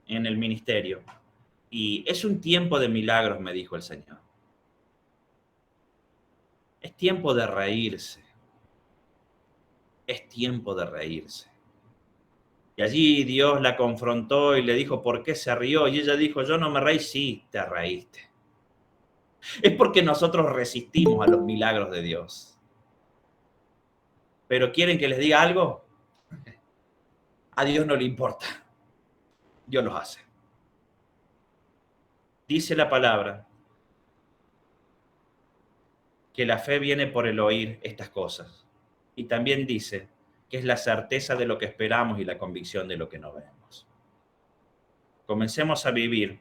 en el ministerio. Y es un tiempo de milagros, me dijo el Señor. Es tiempo de reírse. Es tiempo de reírse. Y allí Dios la confrontó y le dijo, ¿por qué se rió? Y ella dijo, yo no me reí. Sí, te reíste. Es porque nosotros resistimos a los milagros de Dios. Pero ¿quieren que les diga algo? A Dios no le importa. Dios los hace. Dice la palabra que la fe viene por el oír estas cosas. Y también dice que es la certeza de lo que esperamos y la convicción de lo que no vemos. Comencemos a vivir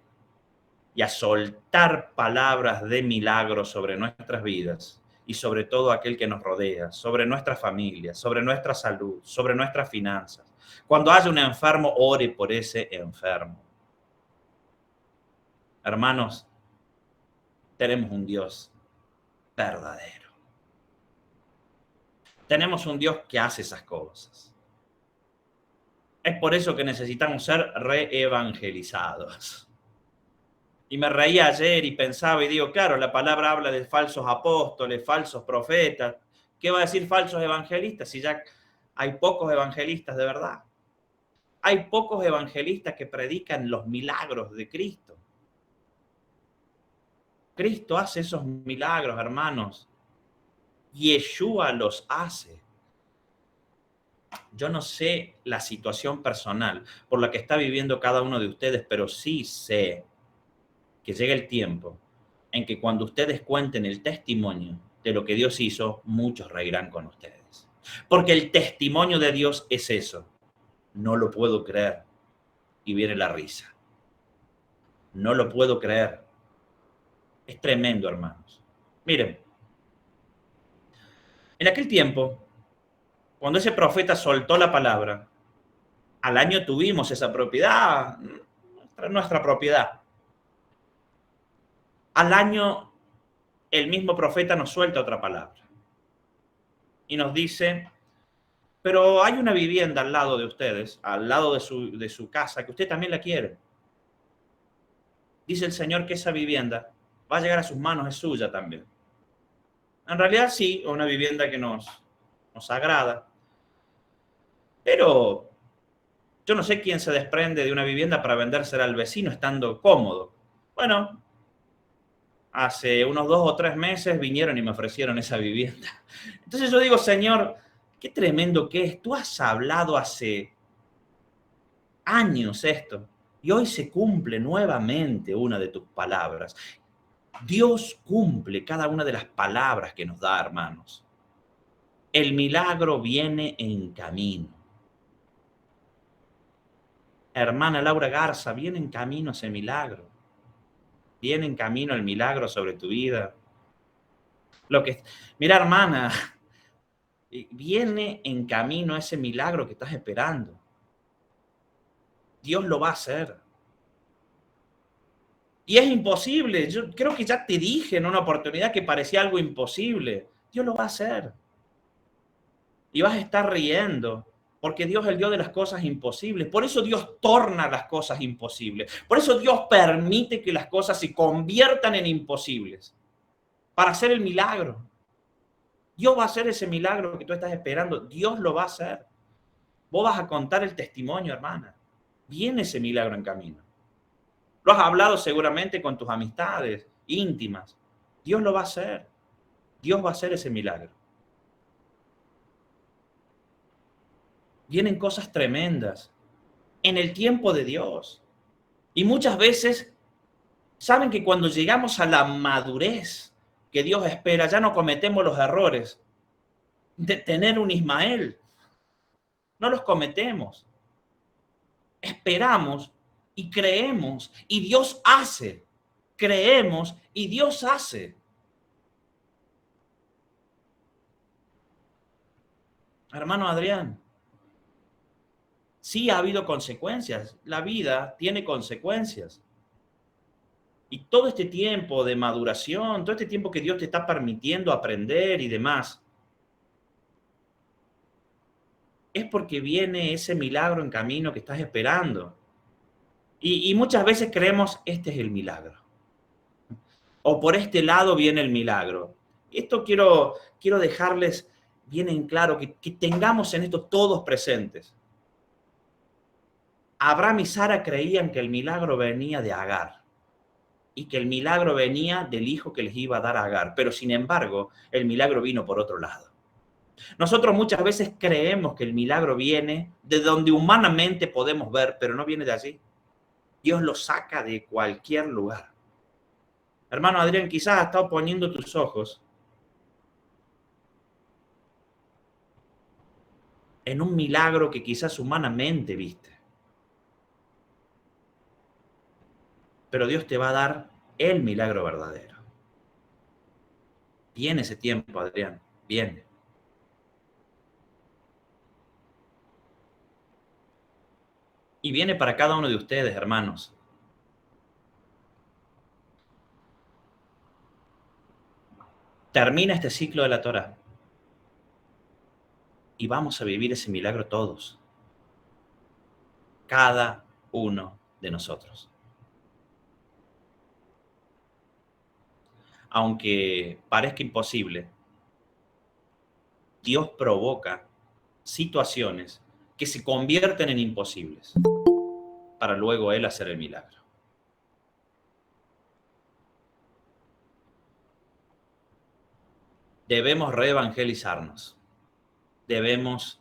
y a soltar palabras de milagro sobre nuestras vidas y sobre todo aquel que nos rodea, sobre nuestra familia, sobre nuestra salud, sobre nuestras finanzas. Cuando haya un enfermo, ore por ese enfermo. Hermanos, tenemos un Dios verdadero. Tenemos un Dios que hace esas cosas. Es por eso que necesitamos ser reevangelizados. Y me reía ayer y pensaba y digo, claro, la palabra habla de falsos apóstoles, falsos profetas. ¿Qué va a decir falsos evangelistas si ya hay pocos evangelistas de verdad? Hay pocos evangelistas que predican los milagros de Cristo. Cristo hace esos milagros, hermanos. Yeshua los hace. Yo no sé la situación personal por la que está viviendo cada uno de ustedes, pero sí sé que llega el tiempo en que cuando ustedes cuenten el testimonio de lo que Dios hizo, muchos reirán con ustedes. Porque el testimonio de Dios es eso. No lo puedo creer. Y viene la risa. No lo puedo creer. Es tremendo, hermanos. Miren, en aquel tiempo, cuando ese profeta soltó la palabra, al año tuvimos esa propiedad, nuestra propiedad. Al año, el mismo profeta nos suelta otra palabra y nos dice, pero hay una vivienda al lado de ustedes, al lado de su casa, que usted también la quiere. Dice el Señor que esa vivienda va a llegar a sus manos, es suya también. En realidad sí, una vivienda que nos agrada, pero yo no sé quién se desprende de una vivienda para vendérsela al vecino estando cómodo. Bueno, hace unos 2 o 3 meses vinieron y me ofrecieron esa vivienda. Entonces yo digo, Señor, qué tremendo que es. Tú has hablado hace años esto y hoy se cumple nuevamente una de tus palabras. Dios cumple cada una de las palabras que nos da, hermanos. El milagro viene en camino. Hermana Laura Garza, viene en camino ese milagro. Viene en camino el milagro sobre tu vida. Mira, hermana, viene en camino ese milagro que estás esperando. Dios lo va a hacer. Y es imposible. Yo creo que ya te dije en una oportunidad que parecía algo imposible. Dios lo va a hacer. Y vas a estar riendo, porque Dios es el Dios de las cosas imposibles. Por eso Dios torna las cosas imposibles. Por eso Dios permite que las cosas se conviertan en imposibles para hacer el milagro. Dios va a hacer ese milagro que tú estás esperando. Dios lo va a hacer. Vos vas a contar el testimonio, hermana. Viene ese milagro en camino. Lo has hablado seguramente con tus amistades íntimas. Dios lo va a hacer. Dios va a hacer ese milagro. Vienen cosas tremendas en el tiempo de Dios. Y muchas veces, saben que cuando llegamos a la madurez que Dios espera, ya no cometemos los errores de tener un Ismael. No los cometemos. Esperamos y creemos y Dios hace. Creemos y Dios hace. Hermano Adrián, sí ha habido consecuencias. La vida tiene consecuencias. Y todo este tiempo de maduración, todo este tiempo que Dios te está permitiendo aprender y demás, es porque viene ese milagro en camino que estás esperando. Y muchas veces creemos, este es el milagro. O por este lado viene el milagro. Esto quiero dejarles bien en claro, que tengamos en esto todos presentes. Abraham y Sara creían que el milagro venía de Agar y que el milagro venía del hijo que les iba a dar a Agar, pero sin embargo, el milagro vino por otro lado. Nosotros muchas veces creemos que el milagro viene de donde humanamente podemos ver, pero no viene de allí. Dios lo saca de cualquier lugar. Hermano Adrián, quizás has estado poniendo tus ojos en un milagro que quizás humanamente viste. Pero Dios te va a dar el milagro verdadero. Viene ese tiempo, Adrián, viene. Y viene para cada uno de ustedes, hermanos. Termina este ciclo de la Torá y vamos a vivir ese milagro todos. Cada uno de nosotros. Aunque parezca imposible, Dios provoca situaciones que se convierten en imposibles para luego Él hacer el milagro. Debemos reevangelizarnos. Debemos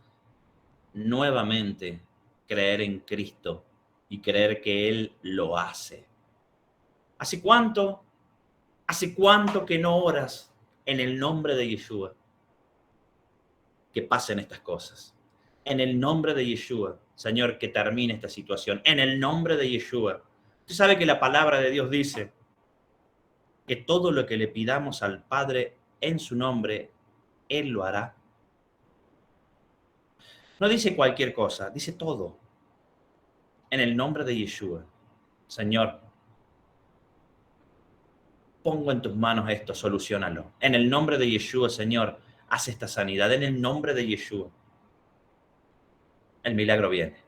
nuevamente creer en Cristo y creer que Él lo hace. ¿Hace cuánto que no oras en el nombre de Yeshua? Que pasen estas cosas. En el nombre de Yeshua, Señor, que termine esta situación. En el nombre de Yeshua. Usted sabe que la palabra de Dios dice que todo lo que le pidamos al Padre en su nombre, Él lo hará. No dice cualquier cosa, dice todo. En el nombre de Yeshua, Señor, pongo en tus manos esto, soluciónalo. En el nombre de Yeshua, Señor, haz esta sanidad. En el nombre de Yeshua, el milagro viene.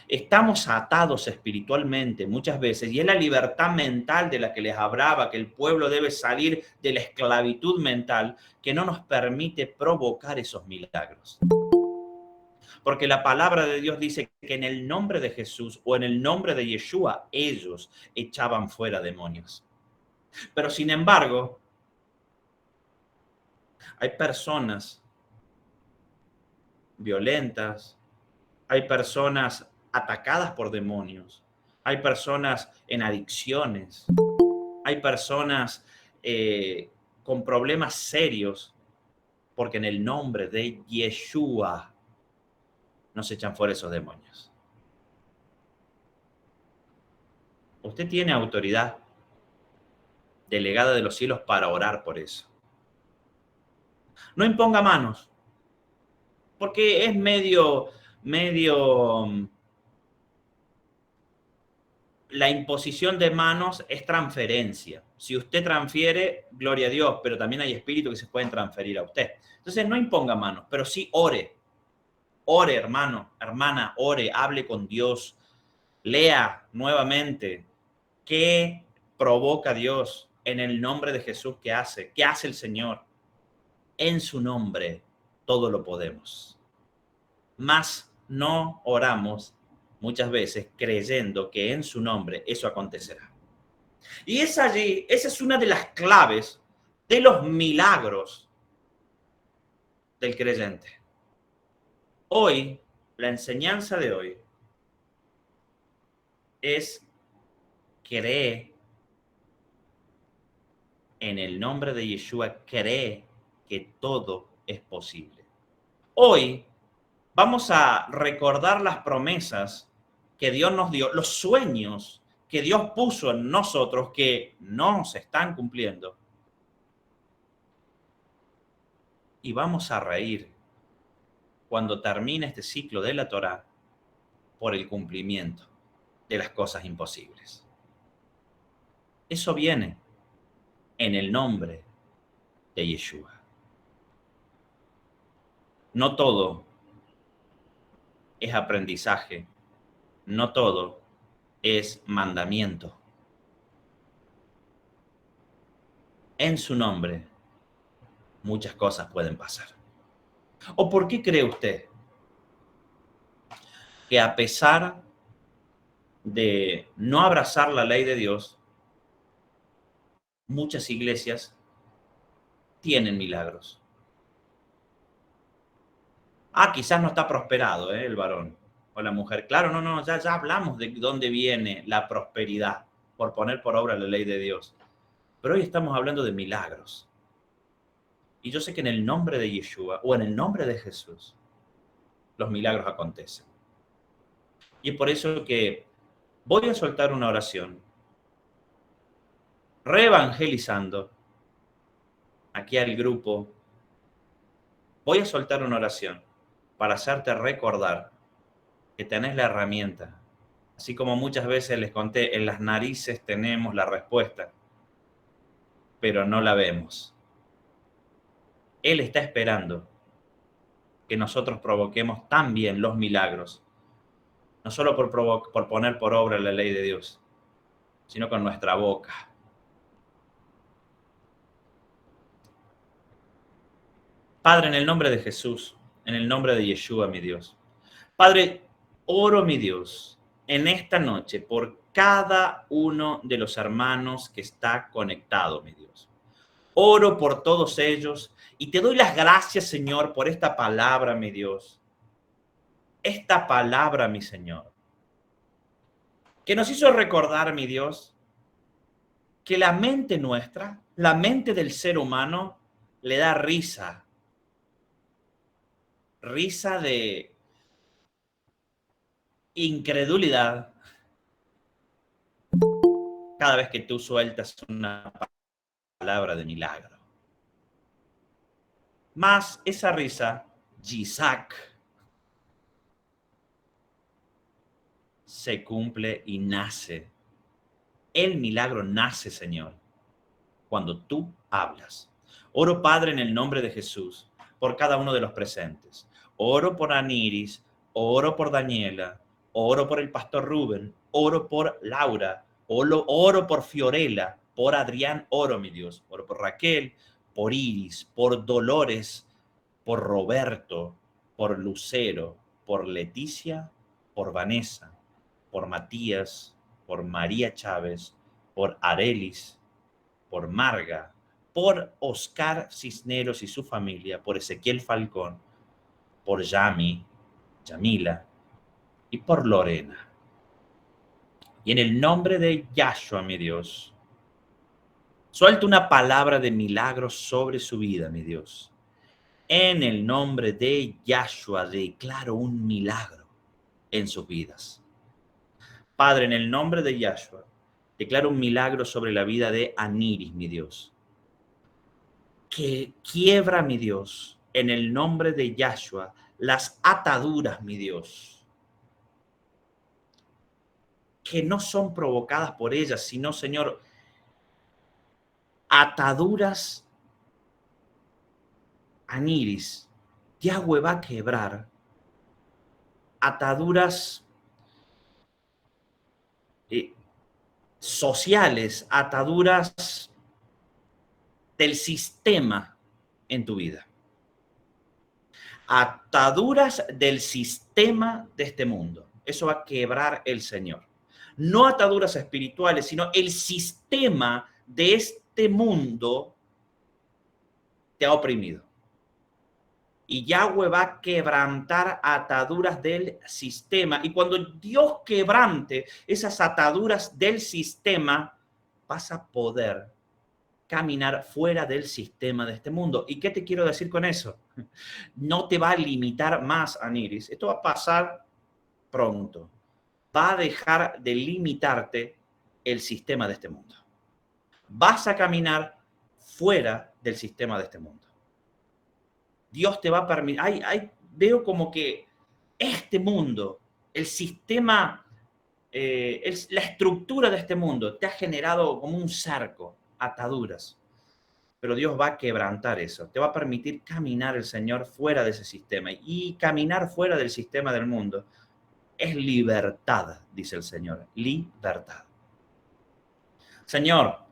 Estamos atados espiritualmente muchas veces, y es la libertad mental de la que les hablaba, que el pueblo debe salir de la esclavitud mental, que no nos permite provocar esos milagros. Porque la palabra de Dios dice que en el nombre de Jesús o en el nombre de Yeshua, ellos echaban fuera demonios. Pero sin embargo, hay personas violentas, hay personas atacadas por demonios, hay personas en adicciones, hay personas con problemas serios, porque en el nombre de Yeshua nos echan fuera esos demonios. Usted tiene autoridad delegada de los cielos para orar por eso. No imponga manos, porque es medio la imposición de manos es transferencia. Si usted transfiere, gloria a Dios, pero también hay espíritus que se pueden transferir a usted. Entonces no imponga manos, pero sí ore. Ore, hermano, hermana, ore, hable con Dios. Lea nuevamente qué provoca Dios en el nombre de Jesús. ¿Qué hace? ¿Qué hace el Señor? En su nombre todo lo podemos. Mas no oramos muchas veces creyendo que en su nombre eso acontecerá. Y es allí, esa es una de las claves de los milagros del creyente. Hoy, la enseñanza de hoy es cree en el nombre de Yeshua, cree que todo es posible. Hoy vamos a recordar las promesas que Dios nos dio, los sueños que Dios puso en nosotros que no se están cumpliendo. Y vamos a reír cuando termine este ciclo de la Torá por el cumplimiento de las cosas imposibles. Eso viene en el nombre de Yeshua. No todo es aprendizaje, no todo es mandamiento. En su nombre, muchas cosas pueden pasar. ¿O por qué cree usted que a pesar de no abrazar la ley de Dios, muchas iglesias tienen milagros? Quizás no está prosperado, el varón o la mujer. Claro, no, ya hablamos de dónde viene la prosperidad por poner por obra la ley de Dios. Pero hoy estamos hablando de milagros. Y yo sé que en el nombre de Yeshua o en el nombre de Jesús, los milagros acontecen. Y es por eso que voy a soltar una oración, reevangelizando aquí al grupo. Voy a soltar una oración para hacerte recordar que tenés la herramienta. Así como muchas veces les conté, en las narices tenemos la respuesta, pero no la vemos. Él está esperando que nosotros provoquemos también los milagros, no solo por poner por obra la ley de Dios, sino con nuestra boca. Padre, en el nombre de Jesús, en el nombre de Yeshua, mi Dios. Padre, oro, mi Dios, en esta noche por cada uno de los hermanos que está conectado, mi Dios. Oro por todos ellos y te doy las gracias, Señor, por esta palabra, mi Dios. Esta palabra, mi Señor, que nos hizo recordar, mi Dios, que la mente nuestra, la mente del ser humano, le da risa. Risa de incredulidad cada vez que tú sueltas una palabra de milagro. Más esa risa, Yitzhak, se cumple y nace. El milagro nace, Señor, cuando tú hablas. Oro, Padre, en el nombre de Jesús, por cada uno de los presentes. Oro por Aniris, oro por Daniela, oro por el pastor Rubén, oro por Laura, oro por Fiorella, por Adrián, oro, mi Dios. Oro por Raquel, por Iris, por Dolores, por Roberto, por Lucero, por Leticia, por Vanessa, por Matías, por María Chávez, por Arelis, por Marga, por Oscar Cisneros y su familia, por Ezequiel Falcón, por Yami, Yamila y por Lorena. Y en el nombre de Yahshua, mi Dios, suelta una palabra de milagro sobre su vida, mi Dios. En el nombre de Yahshua declaro un milagro en sus vidas. Padre, en el nombre de Yahshua, declaro un milagro sobre la vida de Aniris, mi Dios. Que quiebra, mi Dios, en el nombre de Yahshua, las ataduras, mi Dios, que no son provocadas por ellas, sino, Señor, ataduras. Aniris, Yahweh va a quebrar ataduras eh, sociales, ataduras del sistema en tu vida. Ataduras del sistema de este mundo. Eso va a quebrar el Señor. No ataduras espirituales, sino el sistema de este mundo te ha oprimido. Y Yahweh va a quebrantar ataduras del sistema. Y cuando Dios quebrante esas ataduras del sistema, vas a poder caminar fuera del sistema de este mundo. ¿Y qué te quiero decir con eso? No te va a limitar más, Aniris. Esto va a pasar pronto. Va a dejar de limitarte el sistema de este mundo. Vas a caminar fuera del sistema de este mundo. Dios te va a permitir. Veo como que este mundo, el sistema, la estructura de este mundo te ha generado como un cerco, ataduras. Pero Dios va a quebrantar eso. Te va a permitir caminar el Señor fuera de ese sistema. Y caminar fuera del sistema del mundo es libertad, dice el Señor. Libertad. Señor,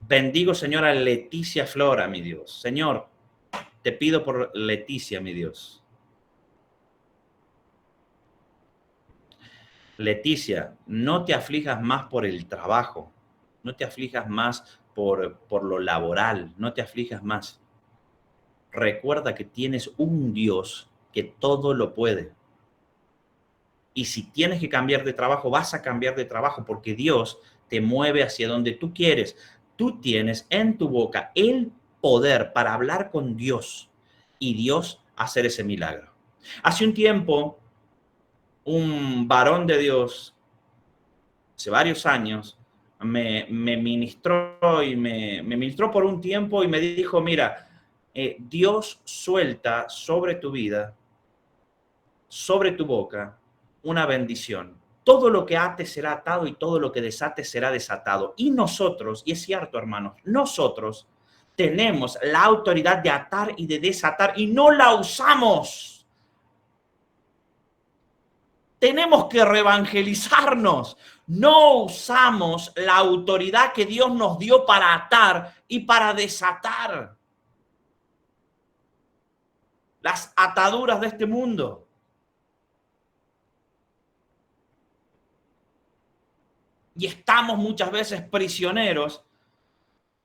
bendigo, Señor, a Leticia Flora, mi Dios. Señor, te pido por Leticia, mi Dios. Leticia, no te aflijas más por el trabajo, no te aflijas más por lo laboral, no te aflijas más. Recuerda que tienes un Dios que todo lo puede. Y si tienes que cambiar de trabajo, vas a cambiar de trabajo porque Dios te mueve hacia donde tú quieres. Tú tienes en tu boca el poder para hablar con Dios y Dios hacer ese milagro. Hace un tiempo, un varón de Dios, hace varios años, me ministró y me ministró por un tiempo y me dijo, mira, Dios suelta sobre tu vida, sobre tu boca, una bendición. Todo lo que ates será atado y todo lo que desates será desatado. Y nosotros, y es cierto, hermanos, nosotros tenemos la autoridad de atar y de desatar y no la usamos. Tenemos que reevangelizarnos. No usamos la autoridad que Dios nos dio para atar y para desatar las ataduras de este mundo. Y estamos muchas veces prisioneros,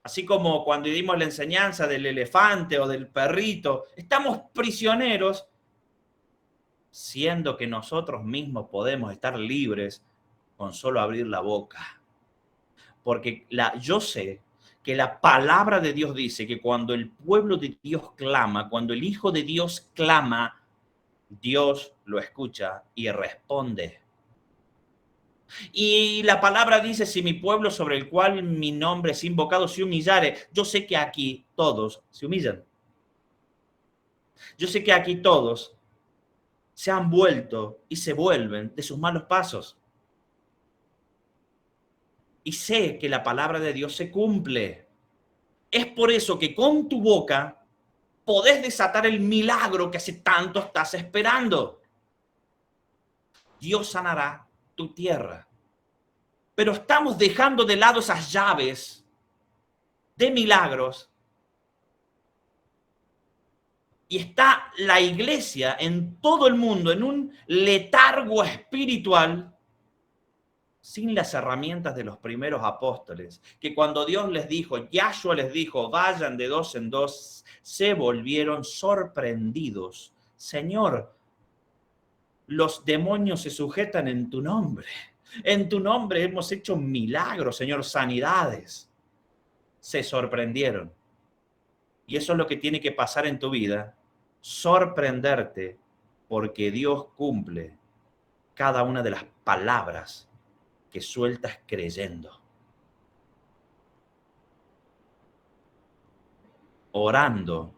así como cuando dimos la enseñanza del elefante o del perrito, estamos prisioneros, siendo que nosotros mismos podemos estar libres con solo abrir la boca. Porque yo sé que la palabra de Dios dice que cuando el pueblo de Dios clama, cuando el Hijo de Dios clama, Dios lo escucha y responde. Y la palabra dice, si mi pueblo sobre el cual mi nombre es invocado se humillare, yo sé que aquí todos se humillan. Yo sé que aquí todos se han vuelto y se vuelven de sus malos pasos. Y sé que la palabra de Dios se cumple. Es por eso que con tu boca podés desatar el milagro que hace tanto estás esperando. Dios sanará tu tierra. Pero estamos dejando de lado esas llaves de milagros Y está la iglesia en todo el mundo en un letargo espiritual sin las herramientas de los primeros apóstoles, que cuando Dios les dijo, Yahshua les dijo, vayan de dos en dos, se volvieron sorprendidos. Señor, los demonios se sujetan en tu nombre. En tu nombre hemos hecho milagros, Señor, sanidades. Se sorprendieron. Y eso es lo que tiene que pasar en tu vida, sorprenderte, porque Dios cumple cada una de las palabras que sueltas creyendo. Orando,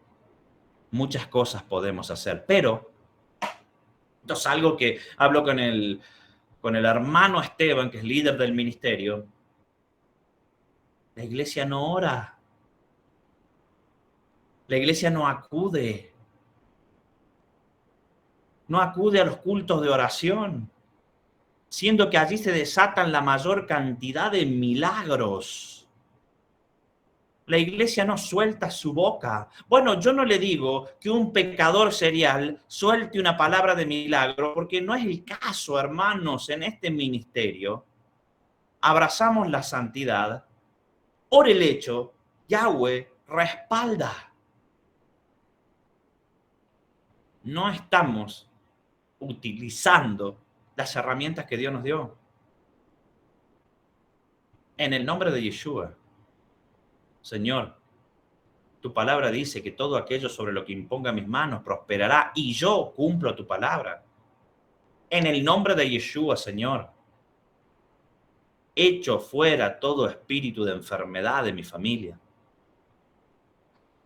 muchas cosas podemos hacer, pero esto es algo que hablo con el hermano Esteban, que es líder del ministerio. La iglesia no ora. La iglesia no acude. No acude a los cultos de oración, siendo que allí se desatan la mayor cantidad de milagros. La iglesia no suelta su boca. Bueno, yo no le digo que un pecador serial suelte una palabra de milagro, porque no es el caso, hermanos, en este ministerio. Abrazamos la santidad. Por el hecho, Yahweh respalda. No estamos utilizando las herramientas que Dios nos dio. En el nombre de Yeshua. Señor, tu palabra dice que todo aquello sobre lo que imponga mis manos prosperará y yo cumplo tu palabra. En el nombre de Yeshua, Señor, echo fuera todo espíritu de enfermedad de mi familia.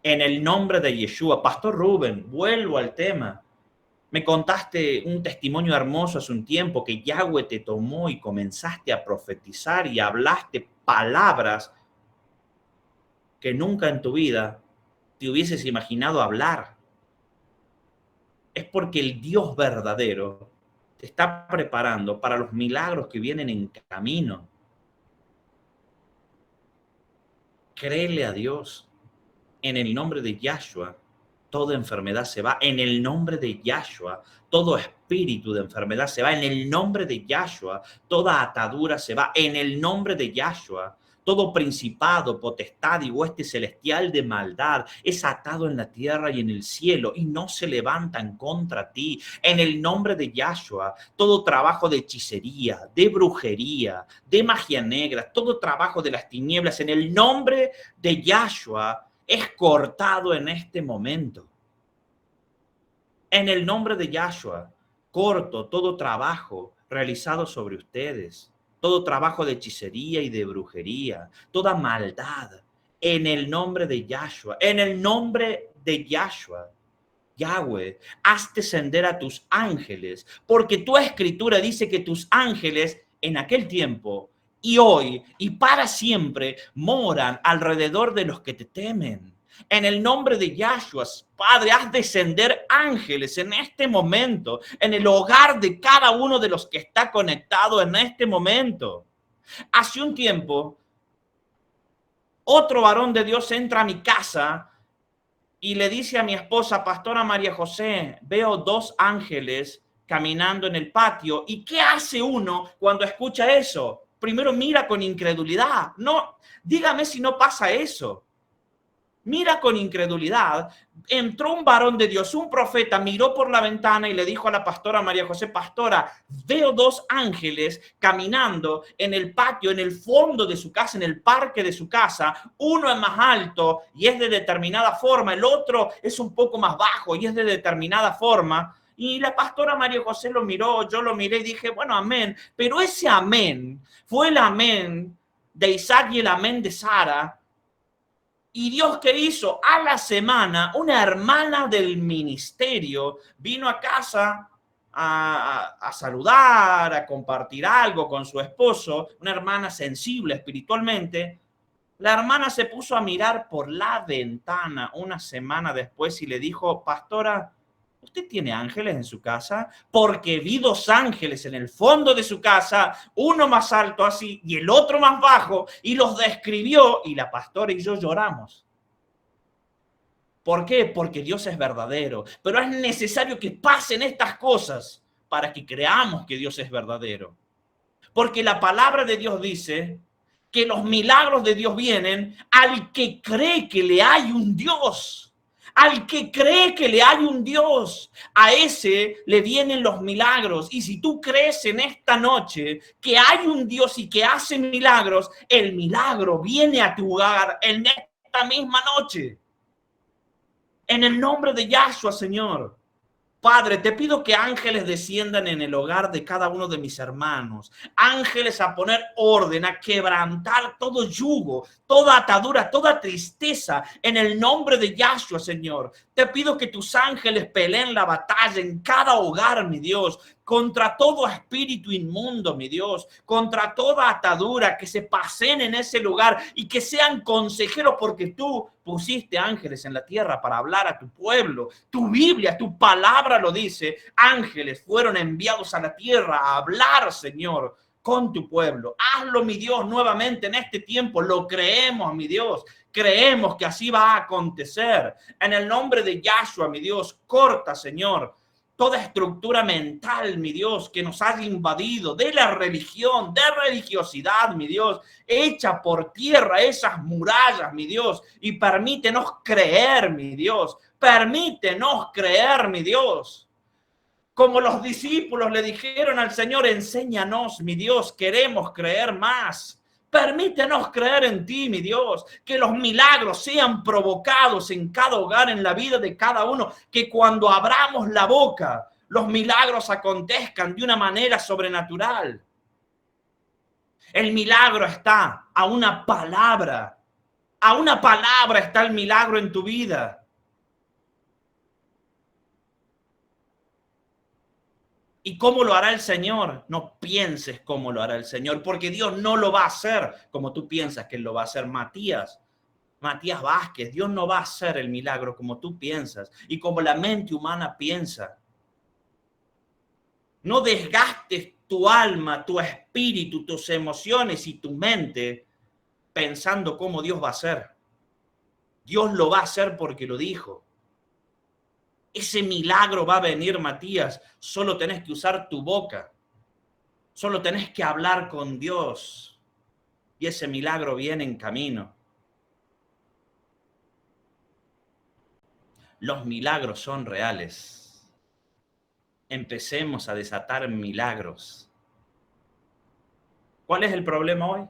En el nombre de Yeshua, Pastor Rubén, vuelvo al tema. Me contaste un testimonio hermoso hace un tiempo que Yahweh te tomó y comenzaste a profetizar y hablaste palabras que nunca en tu vida te hubieses imaginado hablar. Es porque el Dios verdadero te está preparando para los milagros que vienen en camino. Créele a Dios. En el nombre de Yahshua, toda enfermedad se va. En el nombre de Yahshua, todo espíritu de enfermedad se va. En el nombre de Yahshua, toda atadura se va. En el nombre de Yahshua, todo principado, potestad y hueste celestial de maldad es atado en la tierra y en el cielo y no se levantan contra ti. En el nombre de Yahshua, todo trabajo de hechicería, de brujería, de magia negra, todo trabajo de las tinieblas, en el nombre de Yahshua, es cortado en este momento. En el nombre de Yahshua, corto todo trabajo realizado sobre ustedes, todo trabajo de hechicería y de brujería, toda maldad, en el nombre de Yahshua, en el nombre de Yahshua. Yahweh, haz descender a tus ángeles, porque tu escritura dice que tus ángeles en aquel tiempo y hoy y para siempre moran alrededor de los que te temen. En el nombre de Yahshua, Padre, haz descender ángeles en este momento, en el hogar de cada uno de los que está conectado en este momento. Hace un tiempo, otro varón de Dios entra a mi casa y le dice a mi esposa, Pastora María José, veo dos ángeles caminando en el patio. ¿Y qué hace uno cuando escucha eso? Primero mira con incredulidad. No, dígame si no pasa eso. Mira con incredulidad. Entró un varón de Dios, un profeta, miró por la ventana y le dijo a la pastora María José, pastora, veo dos ángeles caminando en el patio, en el fondo de su casa, en el parque de su casa. Uno es más alto y es de determinada forma, el otro es un poco más bajo y es de determinada forma. Y la pastora María José lo miró, yo lo miré y dije, bueno, amén. Pero ese amén fue el amén de Isaac y el amén de Sara. Y Dios, ¿qué hizo? A la semana, una hermana del ministerio vino a casa a saludar, a compartir algo con su esposo, una hermana sensible espiritualmente. La hermana se puso a mirar por la ventana una semana después y le dijo, pastora, ¿usted tiene ángeles en su casa? Porque vi dos ángeles en el fondo de su casa, uno más alto así y el otro más bajo, y los describió, y la pastora y yo lloramos. ¿Por qué? Porque Dios es verdadero. Pero es necesario que pasen estas cosas para que creamos que Dios es verdadero. Porque la palabra de Dios dice que los milagros de Dios vienen al que cree que le hay un Dios. Al que cree que le hay un Dios, a ese le vienen los milagros. Y si tú crees en esta noche que hay un Dios y que hace milagros, el milagro viene a tu hogar en esta misma noche. En el nombre de Yahshua, Señor. Padre, te pido que ángeles desciendan en el hogar de cada uno de mis hermanos. Ángeles a poner orden, a quebrantar todo yugo, toda atadura, toda tristeza en el nombre de Yahshua, Señor. Te pido que tus ángeles peleen la batalla en cada hogar, mi Dios, contra todo espíritu inmundo, mi Dios, contra toda atadura, que se pasen en ese lugar y que sean consejeros, porque tú pusiste ángeles en la tierra para hablar a tu pueblo. Tu Biblia, tu palabra lo dice. Ángeles fueron enviados a la tierra a hablar, Señor, con tu pueblo. Hazlo, mi Dios, nuevamente en este tiempo. Lo creemos, mi Dios. Creemos que así va a acontecer. En el nombre de Yahshua, mi Dios, corta, Señor, toda estructura mental, mi Dios, que nos haya invadido de la religión, de religiosidad, mi Dios. Echa por tierra esas murallas, mi Dios, y permítenos creer, mi Dios. Permítenos creer, mi Dios. Como los discípulos le dijeron al Señor, enséñanos, mi Dios, queremos creer más. Permítenos creer en ti, mi Dios, que los milagros sean provocados en cada hogar, en la vida de cada uno, que cuando abramos la boca, los milagros acontezcan de una manera sobrenatural. El milagro está a una palabra está el milagro en tu vida. ¿Y cómo lo hará el Señor? No pienses cómo lo hará el Señor, porque Dios no lo va a hacer como tú piensas que Él lo va a hacer. Matías Vázquez, Dios no va a hacer el milagro como tú piensas y como la mente humana piensa. No desgastes tu alma, tu espíritu, tus emociones y tu mente pensando cómo Dios va a hacer. Dios lo va a hacer porque lo dijo. Ese milagro va a venir, Matías. Solo tenés que usar tu boca. Solo tenés que hablar con Dios. Y ese milagro viene en camino. Los milagros son reales. Empecemos a desatar milagros. ¿Cuál es el problema hoy?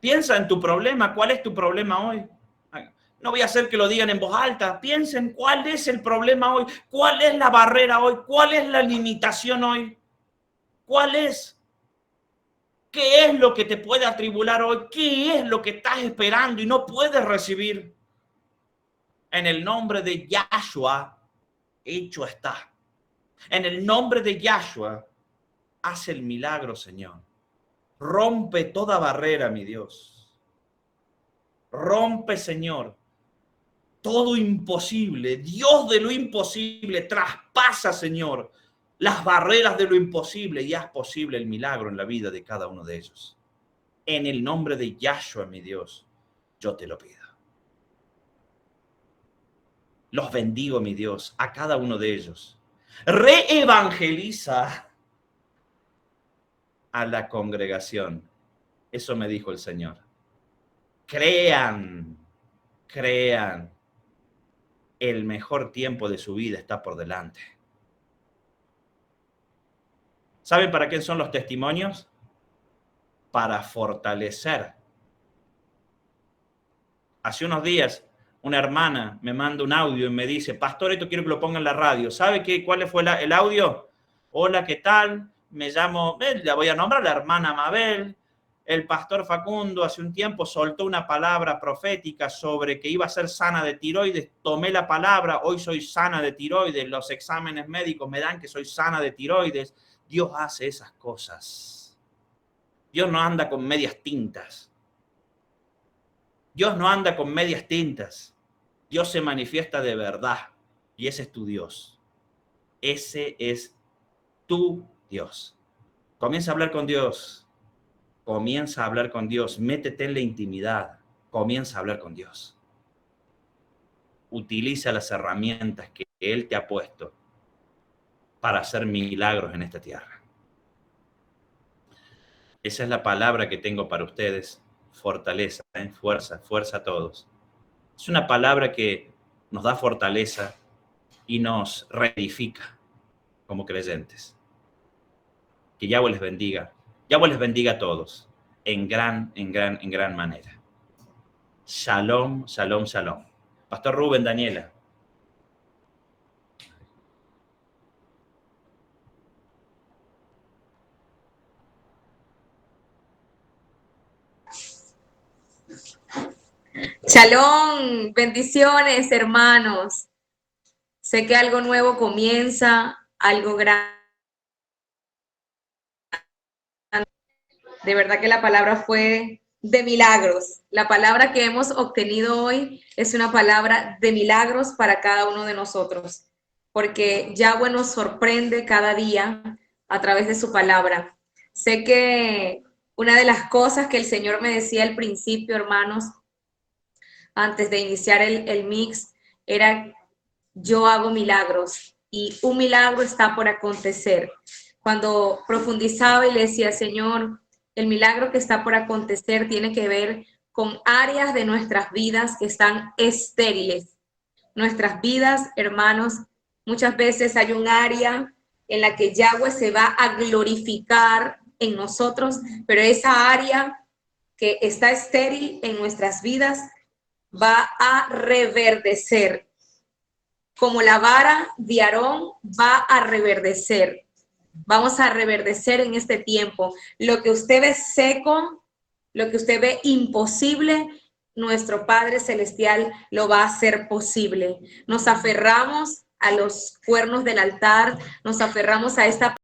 Piensa en tu problema. ¿Cuál es tu problema hoy? No voy a hacer que lo digan en voz alta. Piensen cuál es el problema hoy. ¿Cuál es la barrera hoy? ¿Cuál es la limitación hoy? ¿Cuál es? ¿Qué es lo que te puede atribular hoy? ¿Qué es lo que estás esperando y no puedes recibir? En el nombre de Yahshua, hecho está. En el nombre de Yahshua, haz el milagro, Señor. Rompe toda barrera, mi Dios. Rompe, Señor, todo imposible. Dios de lo imposible, traspasa, Señor, las barreras de lo imposible y haz posible el milagro en la vida de cada uno de ellos. En el nombre de Yahshua, mi Dios, yo te lo pido. Los bendigo, mi Dios, a cada uno de ellos. Reevangeliza a la congregación. Eso me dijo el Señor. Crean. El mejor tiempo de su vida está por delante. ¿Saben para qué son los testimonios? Para fortalecer. Hace unos días, una hermana me manda un audio y me dice, pastor, esto quiero que lo ponga en la radio. ¿Sabe cuál fue el audio? Hola, ¿qué tal? Me llamo, la voy a nombrar, la hermana Mabel. El pastor Facundo hace un tiempo soltó una palabra profética sobre que iba a ser sana de tiroides. Tomé la palabra, hoy soy sana de tiroides. Los exámenes médicos me dan que soy sana de tiroides. Dios hace esas cosas. Dios no anda con medias tintas. Dios no anda con medias tintas. Dios se manifiesta de verdad. Y ese es tu Dios. Ese es tu Dios. Comienza a hablar con Dios. Comienza a hablar con Dios. Métete en la intimidad. Comienza a hablar con Dios. utiliza las herramientas que Él te ha puesto para hacer milagros en esta tierra. Esa es la palabra que tengo para ustedes, fortaleza, fuerza, fuerza a todos. Es una palabra que nos da fortaleza y nos reedifica como creyentes. Que Yahweh les bendiga. Yahweh les bendiga a todos en gran manera. Shalom, shalom, shalom. Pastor Rubén, Daniela. Shalom, bendiciones, hermanos. Sé que algo nuevo comienza, algo grande. De verdad que la palabra fue de milagros. La palabra que hemos obtenido hoy es una palabra de milagros para cada uno de nosotros, porque Yahweh nos sorprende cada día a través de su palabra. Sé que una de las cosas que el Señor me decía al principio, hermanos, antes de iniciar el mix, era: yo hago milagros y un milagro está por acontecer. Cuando profundizaba y le decía, Señor, el milagro que está por acontecer tiene que ver con áreas de nuestras vidas que están estériles. Nuestras vidas, hermanos, muchas veces hay un área en la que Yahweh se va a glorificar en nosotros, pero esa área que está estéril en nuestras vidas va a reverdecer. Como la vara de Aarón va a reverdecer. Vamos a reverdecer en este tiempo. Lo que usted ve seco, lo que usted ve imposible, nuestro Padre Celestial lo va a hacer posible. Nos aferramos a los cuernos del altar, nos aferramos a esta